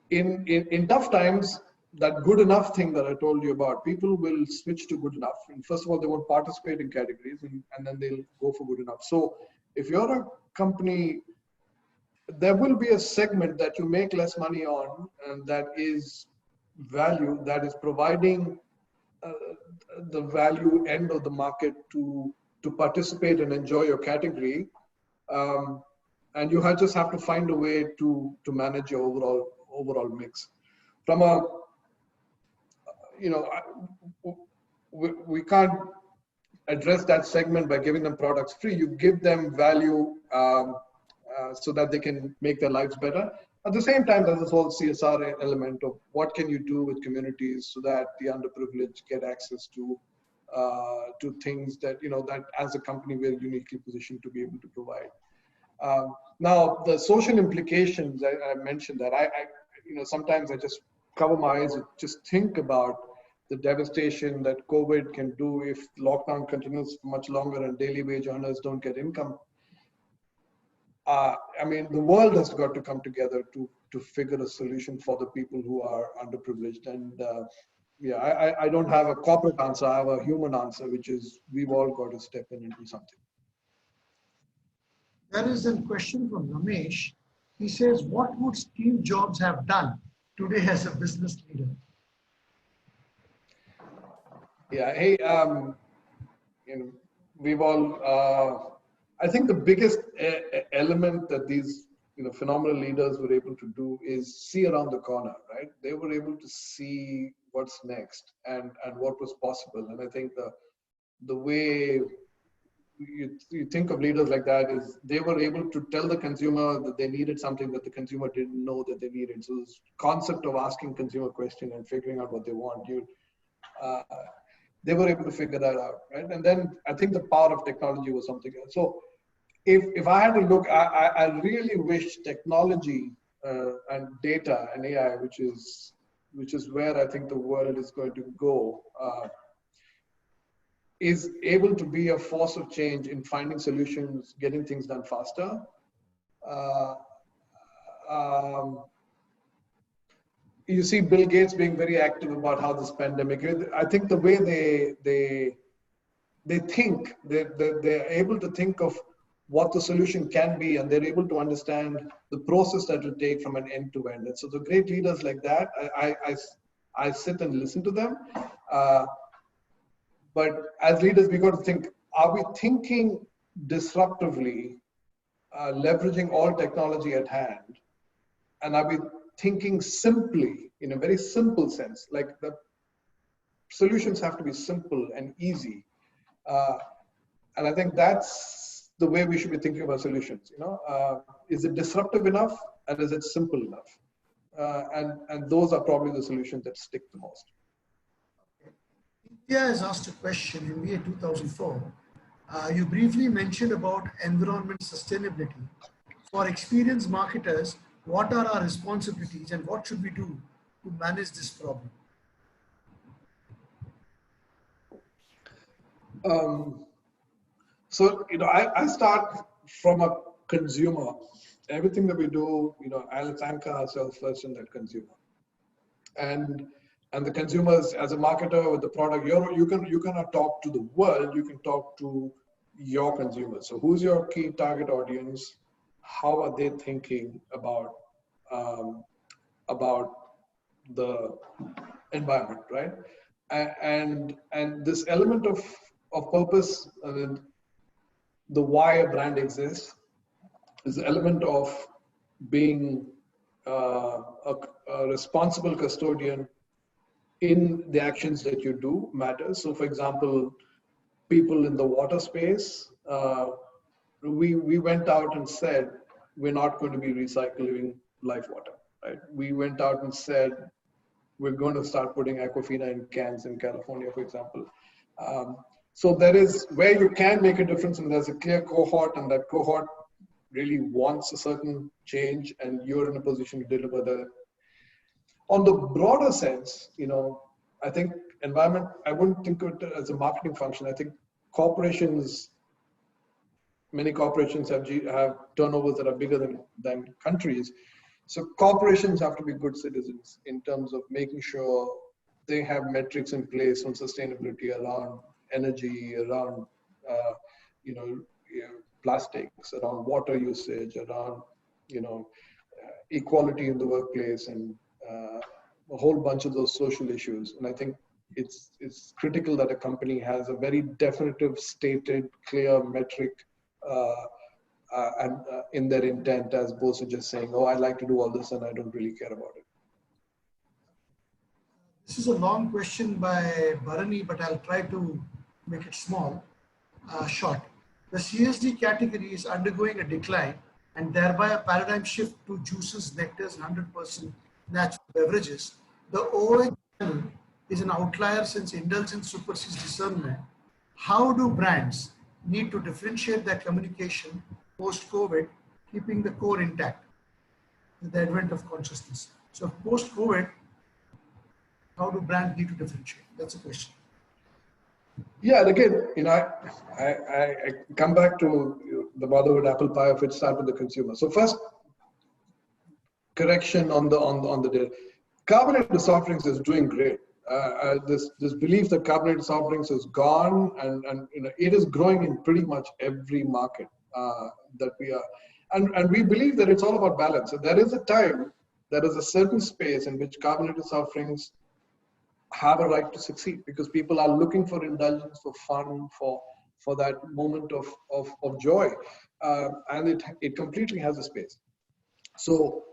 In tough times, that good enough thing that I told you about, people will switch to good enough. And first of all, they won't participate in categories and then they'll go for good enough. So if you're a company, there will be a segment that you make less money on, and that is value, that is providing the value end of the market to participate and enjoy your category. And you just have to find a way to manage your overall mix. From a we can't address that segment by giving them products free. You give them value so that they can make their lives better. At the same time, there's this whole CSR element of what can you do with communities so that the underprivileged get access to things that, that as a company, we're uniquely positioned to be able to provide. Now, the social implications, I mentioned that. Sometimes I just cover my eyes and just think about the devastation that COVID can do if lockdown continues for much longer and daily wage earners don't get income. The world has got to come together to figure a solution for the people who are underprivileged. And I don't have a corporate answer. I have a human answer, which is we've all got to step in and do something. There is a question from Ramesh. He says, what would Steve Jobs have done today as a business leader? Yeah, hey, we've all, I think the biggest element that these phenomenal leaders were able to do is see around the corner, right? They were able to see what's next and what was possible. And I think the way you think of leaders like that is they were able to tell the consumer that they needed something that the consumer didn't know that they needed. So this concept of asking consumer question and figuring out what they want, they were able to figure that out, right? And then I think the power of technology was something else. So if I had to look, I really wish technology and data and AI, which is where I think the world is going to go, is able to be a force of change in finding solutions, getting things done faster. You see Bill Gates being very active about how this pandemic, I think the way they think, they're able to think of what the solution can be, and they're able to understand the process that will take from an end to end. And so the great leaders like that, I sit and listen to them. But as leaders, we got to think, are we thinking disruptively, leveraging all technology at hand? And are we thinking simply, in a very simple sense, like the solutions have to be simple and easy. And I think that's the way we should be thinking about solutions. Is it disruptive enough and is it simple enough? And those are probably the solutions that stick the most. India has asked a question in May 2004. You briefly mentioned about environment sustainability. For experienced marketers, What are our responsibilities and what should we do to manage this problem? So, I start from a consumer. Everything that we do, I'll anchor ourselves first in that consumer. And the consumers, as a marketer with the product, you cannot talk to the world, you can talk to your consumers. So who's your key target audience? How are they thinking about the environment, right? And this element of purpose, the why a brand exists, is the element of being a responsible custodian in the actions that you do matters. So, for example, people in the water space, we went out and said we're not going to be recycling life water, right? We went out and said we're going to start putting Aquafina in cans in California, for example. So there is where you can make a difference, and there's a clear cohort, and that cohort really wants a certain change, and you're in a position to deliver that. On the broader sense, I think environment, I wouldn't think of it as a marketing function. I think many corporations have turnovers that are bigger than countries. So corporations have to be good citizens in terms of making sure they have metrics in place on sustainability around energy, around plastics, around water usage, around equality in the workplace, and a whole bunch of those social issues. And I think it's critical that a company has a very definitive, stated, clear metric in their intent, as opposed to just saying, "Oh, I like to do all this, and I don't really care about it." This is a long question by Bharani, but I'll try to make it short. The CSD category is undergoing a decline and thereby a paradigm shift to juices, nectars, 100% natural beverages. The OA channel is an outlier since indulgence supersedes discernment. How do brands need to differentiate their communication post-COVID, keeping the core intact with the advent of consciousness? So post-COVID, how do brands need to differentiate? That's a question. Yeah, and again, I come back to the motherhood apple pie of it. Start with the consumer. So first, correction on the data. Carbonated soft drinks is doing great. This belief that carbonated soft drinks is gone, and it is growing in pretty much every market that we are, and we believe that it's all about balance. So there is a time, there is a certain space in which carbonated soft drinks have a right to succeed, because people are looking for indulgence, for fun, for that moment of joy, and it completely has a space. So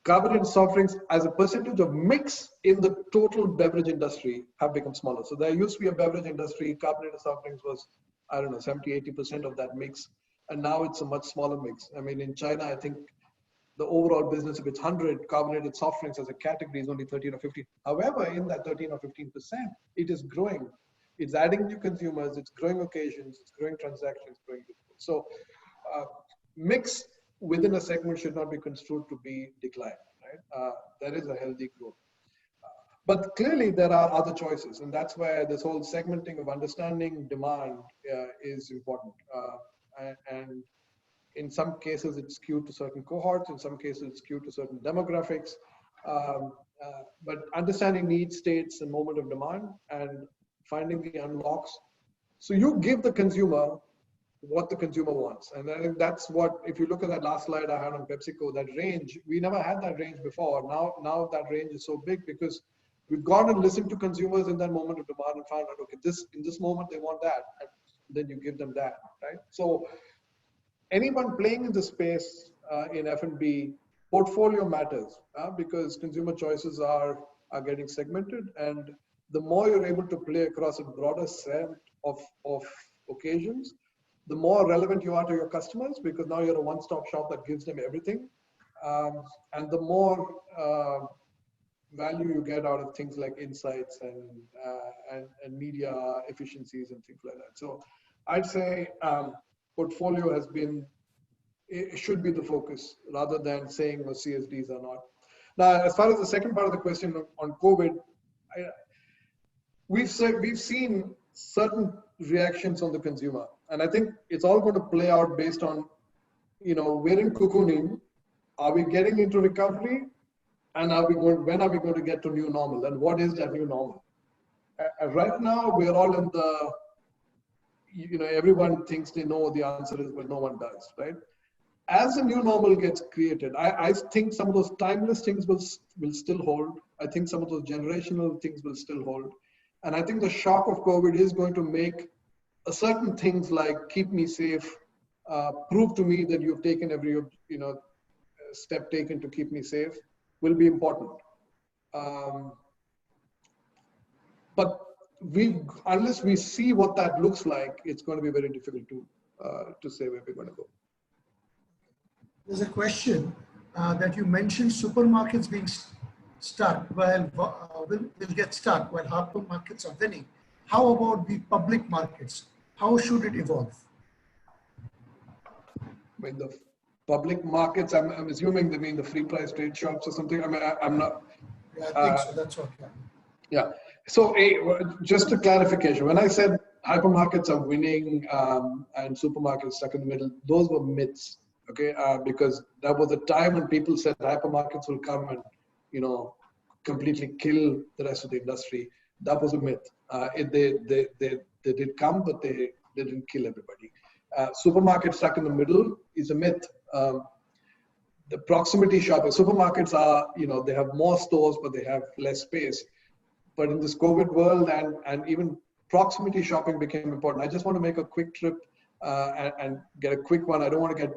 carbonated soft drinks as a percentage of mix in the total beverage industry have become smaller. So there used to be a beverage industry, carbonated soft drinks was, 70-80% of that mix, and now it's a much smaller mix. I mean, in China, I think the overall business, if it's 100, carbonated soft drinks as a category is only 13 or 15. However, in that 13 or 15%, it is growing. It's adding new consumers, it's growing occasions, it's growing transactions, growing. So mix within a segment should not be construed to be decline, right? There is a healthy growth. But clearly there are other choices, and that's where this whole segmenting of understanding demand is important. And in some cases it's skewed to certain cohorts, in some cases it's skewed to certain demographics. But understanding needs, states, and moment of demand, and finding the unlocks. So you give the consumer what the consumer wants. And I think that's what, if you look at that last slide I had on PepsiCo, that range, we never had that range before. Now that range is so big because we've gone and listened to consumers in that moment of demand and found out, okay, in this moment they want that, and then you give them that, right? So anyone playing in the space in F&B, portfolio matters because consumer choices are getting segmented, and the more you're able to play across a broader set of occasions, the more relevant you are to your customers, because now you're a one-stop shop that gives them everything, and the more value you get out of things like insights and media efficiencies and things like that. So I'd say portfolio has been it should be the focus rather than saying CSDs are not. Now, as far as the second part of the question on COVID, we've seen certain reactions on the consumer, and I think it's all going to play out based on, we're in cocooning. Are we getting into recovery, and when are we going to get to new normal, and what is that new normal? Right now, we're all in the, everyone thinks they know what the answer is, but no one does, right? As the new normal gets created, I think some of those timeless things will still hold. I think some of those generational things will still hold. And I think the shock of COVID is going to make certain things like keep me safe, prove to me that you've taken every, step taken to keep me safe, will be important. But unless we see what that looks like, it's going to be very difficult to say where we're going to go. There's a question that you mentioned supermarkets being stuck will get stuck while hypermarkets are winning. How about the public markets? How should it evolve? With the public markets, I'm assuming they mean the free price trade shops or something. I mean, I'm not. Yeah, I think so. That's what. Yeah. So just a clarification. When I said hypermarkets are winning and supermarkets stuck in the middle, those were myths. Okay, because that was a time when people said hypermarkets will come and, completely kill the rest of the industry. That was a myth. They did come, but they didn't kill everybody. Supermarkets stuck in the middle is a myth. The proximity shopping, supermarkets are, they have more stores, but they have less space. But in this COVID world and even proximity shopping became important. I just want to make a quick trip and get a quick one. I don't want to get,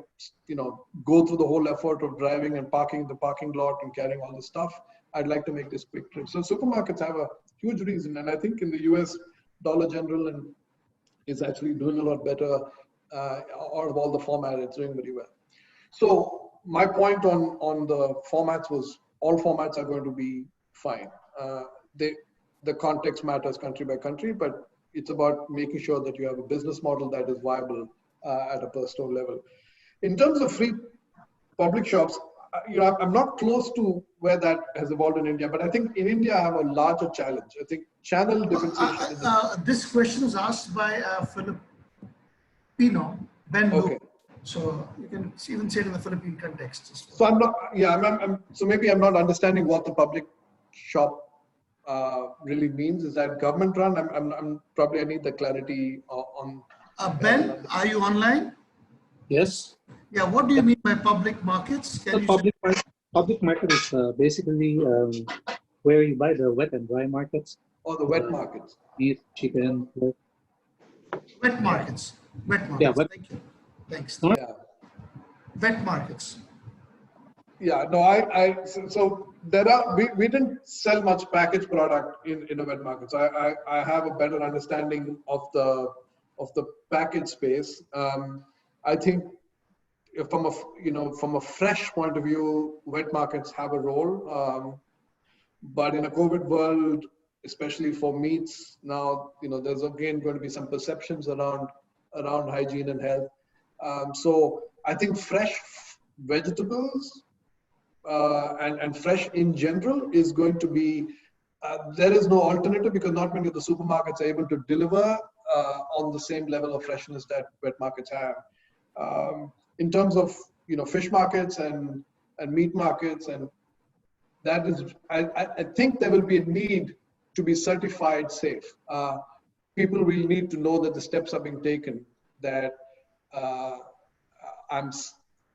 go through the whole effort of driving and parking in the parking lot and carrying all the stuff. I'd like to make this quick trip. So supermarkets have a huge reason. And I think in the US, Dollar General is actually doing a lot better out of all the formats. It's doing very well. So my point on the formats was all formats are going to be fine. The context matters country by country, but it's about making sure that you have a business model that is viable at a personal level. In terms of free public shops, I'm not close to where that has evolved in India, but I think in India I have a larger challenge. I think channel differentiation. This question is asked by Filipino, Ben Luke. Okay. So you can even say it in the Philippine context. So I'm not, so maybe I'm not understanding what the public shop really means. Is that government run? I'm probably, I need the clarity on. Ben, are you online? Yes. Yeah, what do you mean by public markets? Public market is basically where you buy the wet and dry markets. Oh, the wet markets. Beef, chicken, pork. Wet markets. Wet markets. Yeah, thank you. Thanks. Yeah. Wet markets. Yeah, no, so there are, we didn't sell much packaged product in the wet markets. I have a better understanding of the package space. I think from a fresh point of view, wet markets have a role. But in a COVID world, especially for meats now, there's again going to be some perceptions around hygiene and health. So I think fresh vegetables and fresh in general is going to be, there is no alternative because not many of the supermarkets are able to deliver on the same level of freshness that wet markets have. In terms of, fish markets and meat markets, and that is, I think there will be a need to be certified safe. People will need to know that the steps are being taken, that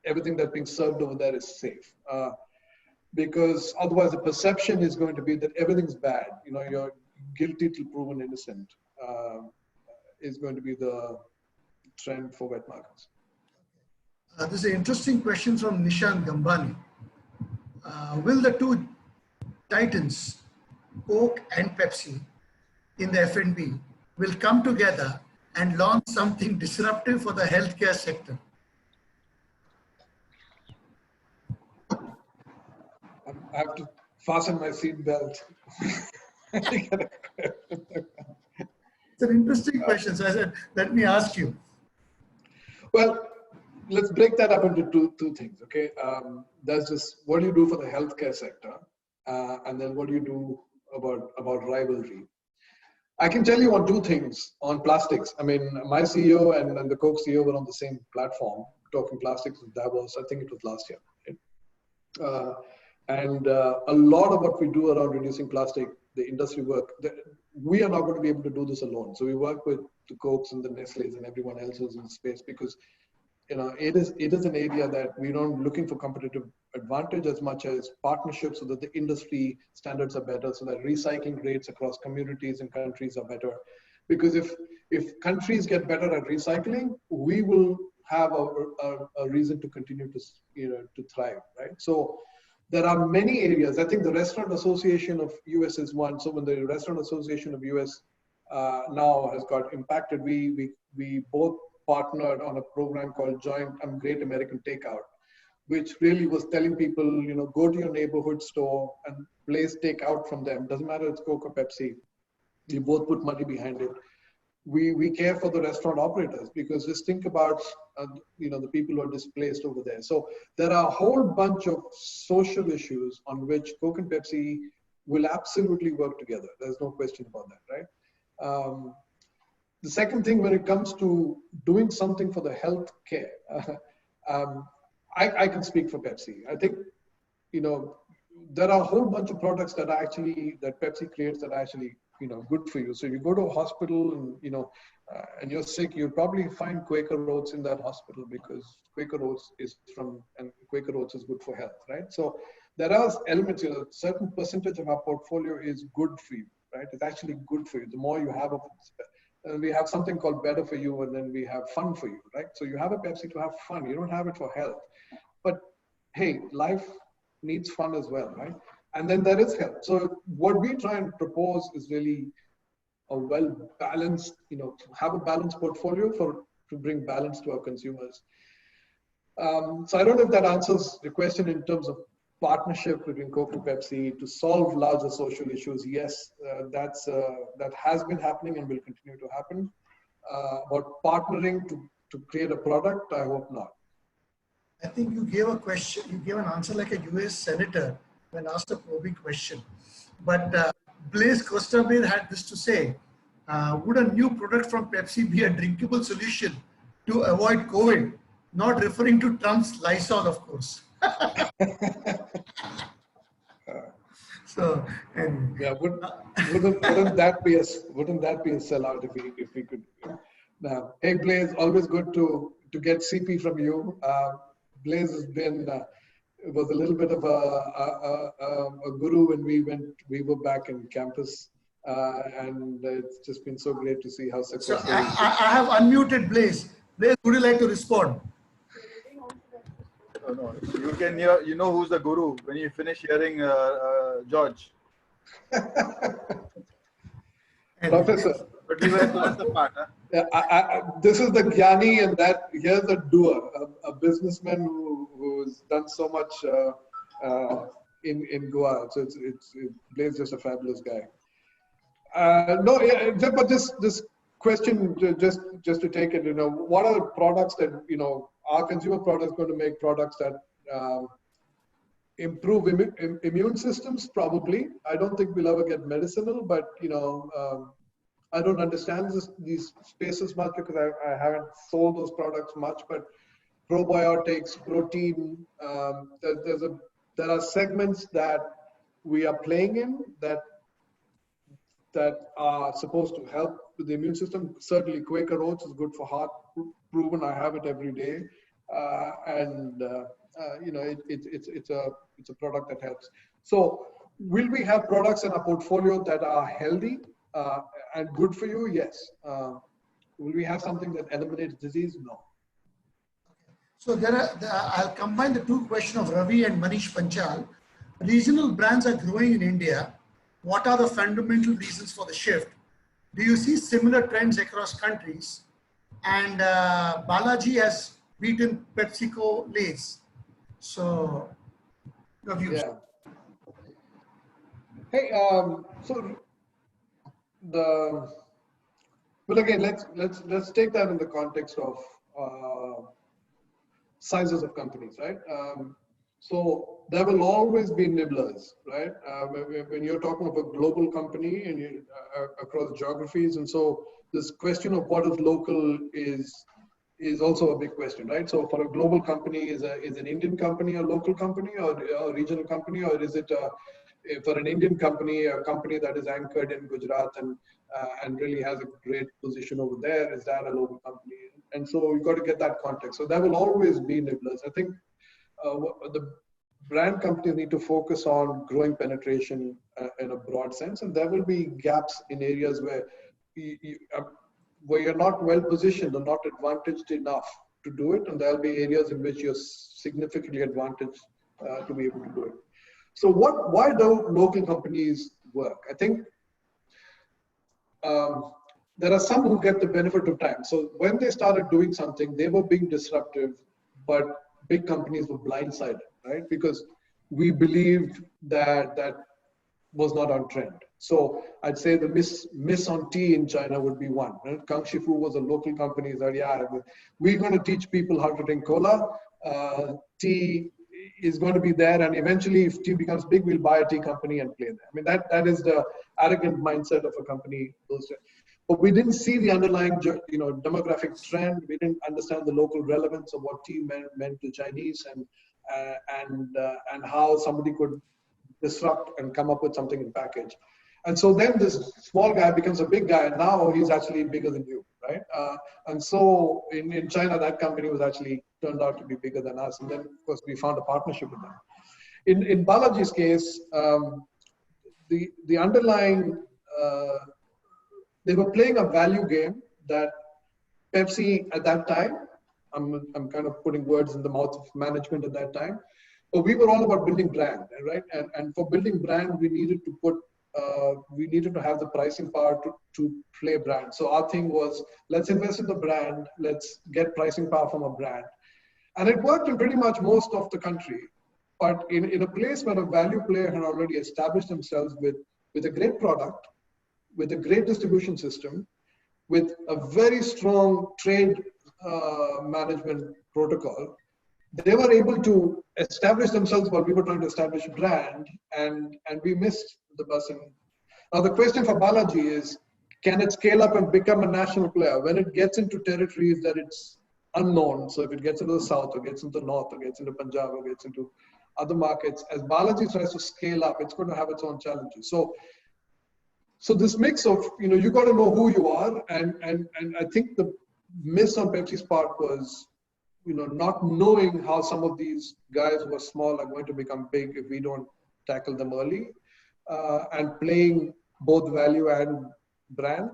everything that's being served over there is safe. Because otherwise the perception is going to be that everything's bad. You're guilty till proven innocent is going to be the trend for wet markets. This is an interesting question from Nishan Gambani. Will the two titans, Coke and Pepsi, in the F&B will come together and launch something disruptive for the healthcare sector? I have to fasten my seat belt. It's an interesting question. So I said, let me ask you. Well, let's break that up into two things, okay? There's this, what do you do for the healthcare sector? And then what do you do about rivalry? I can tell you on two things on plastics. I mean, my CEO and the Coke CEO were on the same platform talking plastics with Davos. I think it was last year. Right? A lot of what we do around reducing plastic, the industry work, we are not going to be able to do this alone. So we work with the Cokes and the Nestle's and everyone else who's in the space, because it is an area that we're not looking for competitive advantage as much as partnerships so that the industry standards are better, so that recycling rates across communities and countries are better. Because if countries get better at recycling, we will have a reason to continue to thrive, right? So there are many areas. I think the Restaurant Association of US is one. So when the Restaurant Association of US now has got impacted, we both partnered on a program called Joint Great American Takeout, which really was telling people, go to your neighborhood store and place takeout from them. Doesn't matter if it's Coke or Pepsi. We both put money behind it. We care for the restaurant operators, because just think about the people who are displaced over there. So there are a whole bunch of social issues on which Coke and Pepsi will absolutely work together. There's no question about that, right? The second thing, when it comes to doing something for the health care, I can speak for Pepsi. I think, there are a whole bunch of products that Pepsi creates that are actually, good for you. So you go to a hospital and you're sick, you'll probably find Quaker Oats in that hospital, because Quaker Oats is Quaker Oats is good for health, right? So there are elements, a certain percentage of our portfolio is good for you, right? It's actually good for you. The more you have of it, and we have something called better for you, and then we have fun for you, right? So you have a Pepsi to have fun. You don't have it for health. But hey, life needs fun as well, right? And then there is health. So what we try and propose is really a well-balanced, have a balanced portfolio to bring balance to our consumers. So I don't know if that answers the question in terms of partnership between Coke and Pepsi to solve larger social issues. Yes, that has been happening and will continue to happen. About partnering to create a product, I hope not. I think you gave an answer like a US senator when asked a probing question. But Blaise Costabile had this to say: would a new product from Pepsi be a drinkable solution to avoid COVID? Not referring to Trump's Lysol, of course. So, and yeah, wouldn't that be a sellout if we could? Now, hey Blaise, always good to get CP from you. Blaise has been was a little bit of a guru when we were back in campus, and it's just been so great to see how successful. So I have unmuted Blaise. Blaise, would you like to respond? No, you can hear. You know who's the guru when you finish hearing George. Professor. But you have lost the part, huh? Yeah, this is the Gyani, and here's a doer, a businessman who's done so much in Goa. So Blaise just a fabulous guy. No, yeah, but this question, just to take it, what are the products that our consumer products going to make products that improve immune systems? Probably. I don't think we'll ever get medicinal, but I don't understand these spaces much because I haven't sold those products much. But probiotics, protein, there are segments that we are playing in that are supposed to help with the immune system. Certainly, Quaker Oats is good for heart. Proven. I have it every day, it's a product that helps. So, will we have products in our portfolio that are healthy and good for you? Yes. Will we have something that eliminates disease? No. So I'll combine the two questions of Ravi and Manish Panchal. Regional brands are growing in India. What are the fundamental reasons for the shift? Do you see similar trends across countries? And Balaji has beaten PepsiCo Lay's. So, your views. Yeah. Hey, well, again, let's take that in the context of sizes of companies, right? So there will always be nibblers, right? When you're talking of a global company and you, across geographies, and so this question of what is local is also a big question, right? So for a global company, is an Indian company a local company or a regional company, or is it for an Indian company, a company that is anchored in Gujarat and really has a great position over there, is that a local company? And so you've got to get that context. So there will always be nibblers. I think the brand companies need to focus on growing penetration in a broad sense, and there will be gaps in areas where where you're not well positioned or not advantaged enough to do it, and there'll be areas in which you're significantly advantaged to be able to do it. So why don't local companies work? I think there are some who get the benefit of time. So when they started doing something, they were being disruptive, but big companies were blindsided, right? Because we believed that that was not on trend. So I'd say the miss on tea in China would be one. Right? Kang Shifu was a local company. Said, yeah, we're going to teach people how to drink cola. Tea is going to be there, and eventually, if tea becomes big, we'll buy a tea company and play there. I mean, that is the arrogant mindset of a company. But we didn't see the underlying, demographic trend. We didn't understand the local relevance of what tea meant to Chinese, and how somebody could disrupt and come up with something in package. And so then this small guy becomes a big guy, and now he's actually bigger than you, right? And so in China, that company was actually turned out to be bigger than us. And then, of course, we found a partnership with them. In Balaji's case, the underlying, they were playing a value game that Pepsi at that time, I'm kind of putting words in the mouth of management at that time, but we were all about building brand, right? And for building brand, we needed to have the pricing power to play brand. So our thing was, let's invest in the brand, let's get pricing power from a brand. And it worked in pretty much most of the country. But in a place where a value player had already established themselves with a great product, with a great distribution system, with a very strong trade management protocol, they were able to establish themselves while we were trying to establish brand, and we missed the bus. Now the question for Balaji is, can it scale up and become a national player when it gets into territories that it's unknown? So if it gets into the south, or gets into the north, or gets into Punjab, or gets into other markets, as Balaji tries to scale up, it's going to have its own challenges. So this mix of, you got to know who you are, and I think the miss on Pepsi's part was, not knowing how some of these guys who are small are going to become big if we don't tackle them early, and playing both value and brand.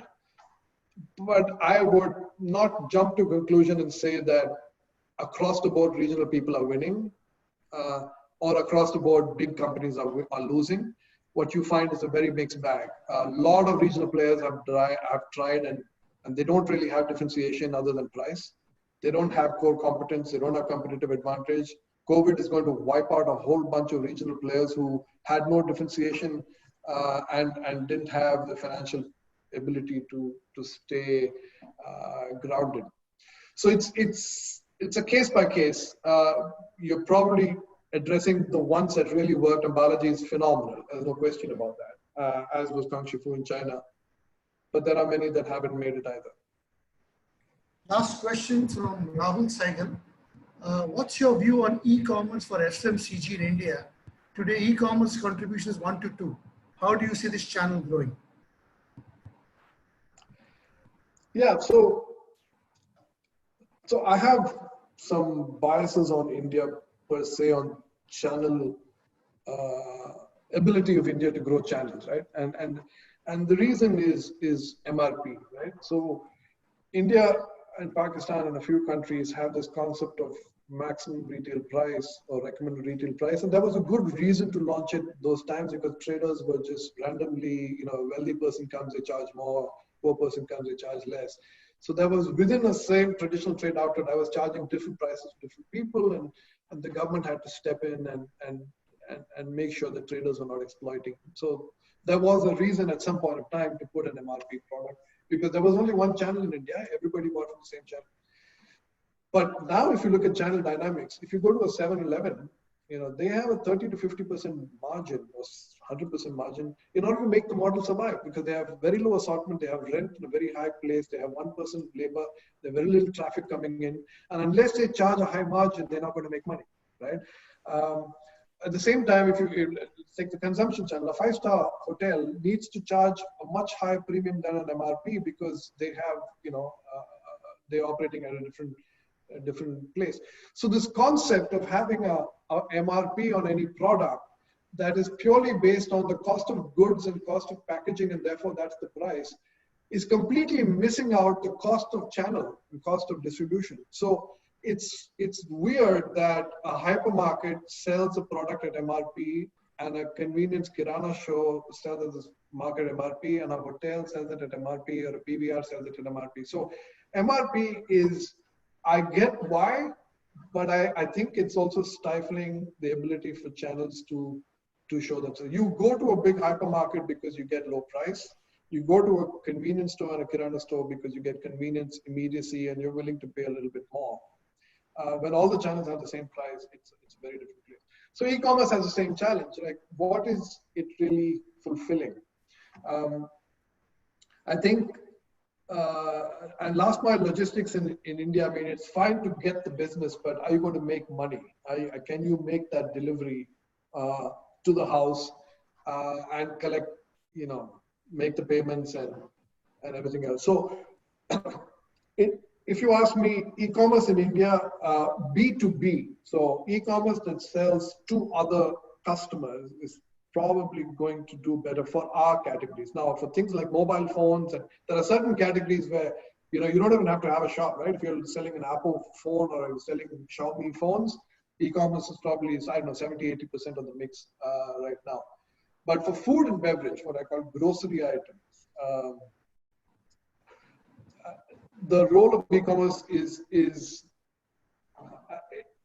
But I would not jump to conclusion and say that across the board regional people are winning, or across the board big companies are losing. What you find is a very mixed bag. A lot of regional players have tried, and they don't really have differentiation other than price. They don't have core competence. They don't have competitive advantage. COVID is going to wipe out a whole bunch of regional players who had no differentiation and didn't have the financial ability to stay grounded. So it's a case by case. You're probably addressing the ones that really worked, and Balaji is phenomenal. There's no question about that, as was Kang Shifu in China. But there are many that haven't made it either. Last question from Rahul Saigal. What's your view on e-commerce for FMCG in India? Today, e-commerce contribution is 1 to 2. How do you see this channel growing? Yeah, so I have some biases on India per se, on channel ability of India to grow channels, right? And the reason is MRP, right? So India and Pakistan and a few countries have this concept of maximum retail price or recommended retail price, and there was a good reason to launch it those times, because traders were just randomly, a wealthy person comes, they charge more, poor person comes, they charge less. So there was, within the same traditional trade outlet, I was charging different prices to different people, and the government had to step in and make sure the traders were not exploiting. So there was a reason at some point of time to put an MRP product, because there was only one channel in India. Everybody bought from the same channel. But now if you look at channel dynamics, if you go to a 7-Eleven, they have a 30 to 50% margin or 100% margin in order to make the model survive, because they have very low assortment, they have rent in a very high place, they have one person labor, they have very little traffic coming in. And unless they charge a high margin, they're not going to make money, right? At the same time, if you take the consumption channel, a 5-star hotel needs to charge a much higher premium than an MRP, because they have, they're operating at a different place. So this concept of having a MRP on any product that is purely based on the cost of goods and cost of packaging, and therefore that's the price, is completely missing out the cost of channel and cost of distribution. So it's weird that a hypermarket sells a product at MRP and a convenience kirana show sells at the market MRP, and a hotel sells it at MRP, or a PVR sells it at MRP. So MRP is, I get why, but I think it's also stifling the ability for channels to show themselves. You go to a big hypermarket because you get low price. You go to a convenience store and a kirana store because you get convenience, immediacy, and you're willing to pay a little bit more. When all the channels have the same price, it's a very different place. So e-commerce has the same challenge. Like, what is it really fulfilling? I think, and last mile logistics in India, I mean, it's fine to get the business, but are you going to make money? Can you make that delivery to the house and collect, make the payments and everything else? So if you ask me, e-commerce in India, B2B, so e-commerce that sells to other customers is probably going to do better for our categories. Now, for things like mobile phones, and there are certain categories where, you don't even have to have a shop, right? If you're selling an Apple phone or you're selling Xiaomi phones, e-commerce is probably, I don't know, 70, 80% of the mix right now. But for food and beverage, what I call grocery items, the role of e-commerce is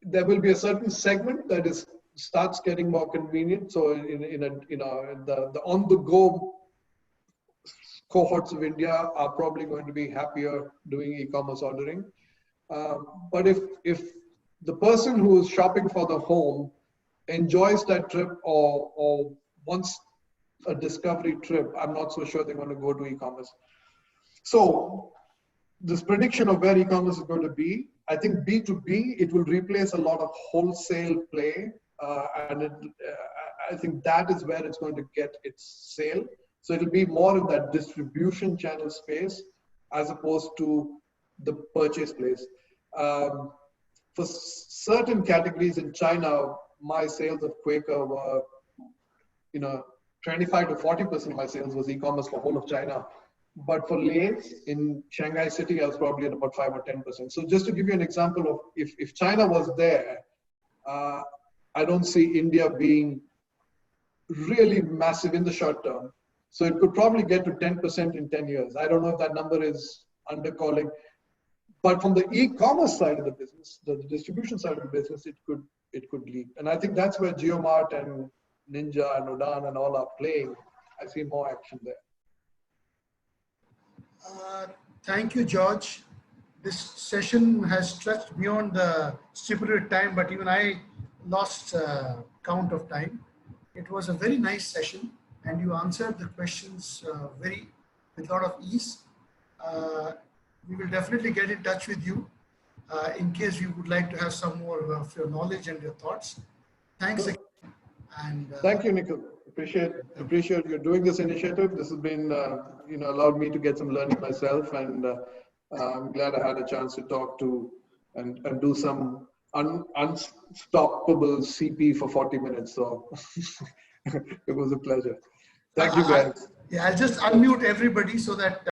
there will be a certain segment that starts getting more convenient. So the on-the-go cohorts of India are probably going to be happier doing e-commerce ordering. But if the person who is shopping for the home enjoys that trip or wants a discovery trip, I'm not so sure they're going to go to e-commerce. So this prediction of where e-commerce is going to be, I think B2B, it will replace a lot of wholesale play. And I think that is where it's going to get its sale. So it'll be more in that distribution channel space as opposed to the purchase place. For certain categories in China, my sales of Quaker were, 25 to 40% of my sales was e-commerce for whole of China. But for Lay's in Shanghai City, I was probably at about 5 or 10%. So just to give you an example of if China was there, I don't see India being really massive in the short term. So it could probably get to 10% in 10 years. I don't know if that number is undercalling. But from the e-commerce side of the business, the distribution side of the business, it could lead. And I think that's where JioMart and Ninja and Udaan and all are playing. I see more action there. Thank you, George. This session has stretched beyond the stipulated time, but even I lost count of time. It was a very nice session, and you answered the questions with a lot of ease. We will definitely get in touch with you in case you would like to have some more of your knowledge and your thoughts. Thanks again. And thank you, Nikhil. Appreciate you doing this initiative. This has been, allowed me to get some learning myself, and I'm glad I had a chance to talk to and do some unstoppable CP for 40 minutes. So it was a pleasure. Thank you, guys. I'll just unmute everybody so that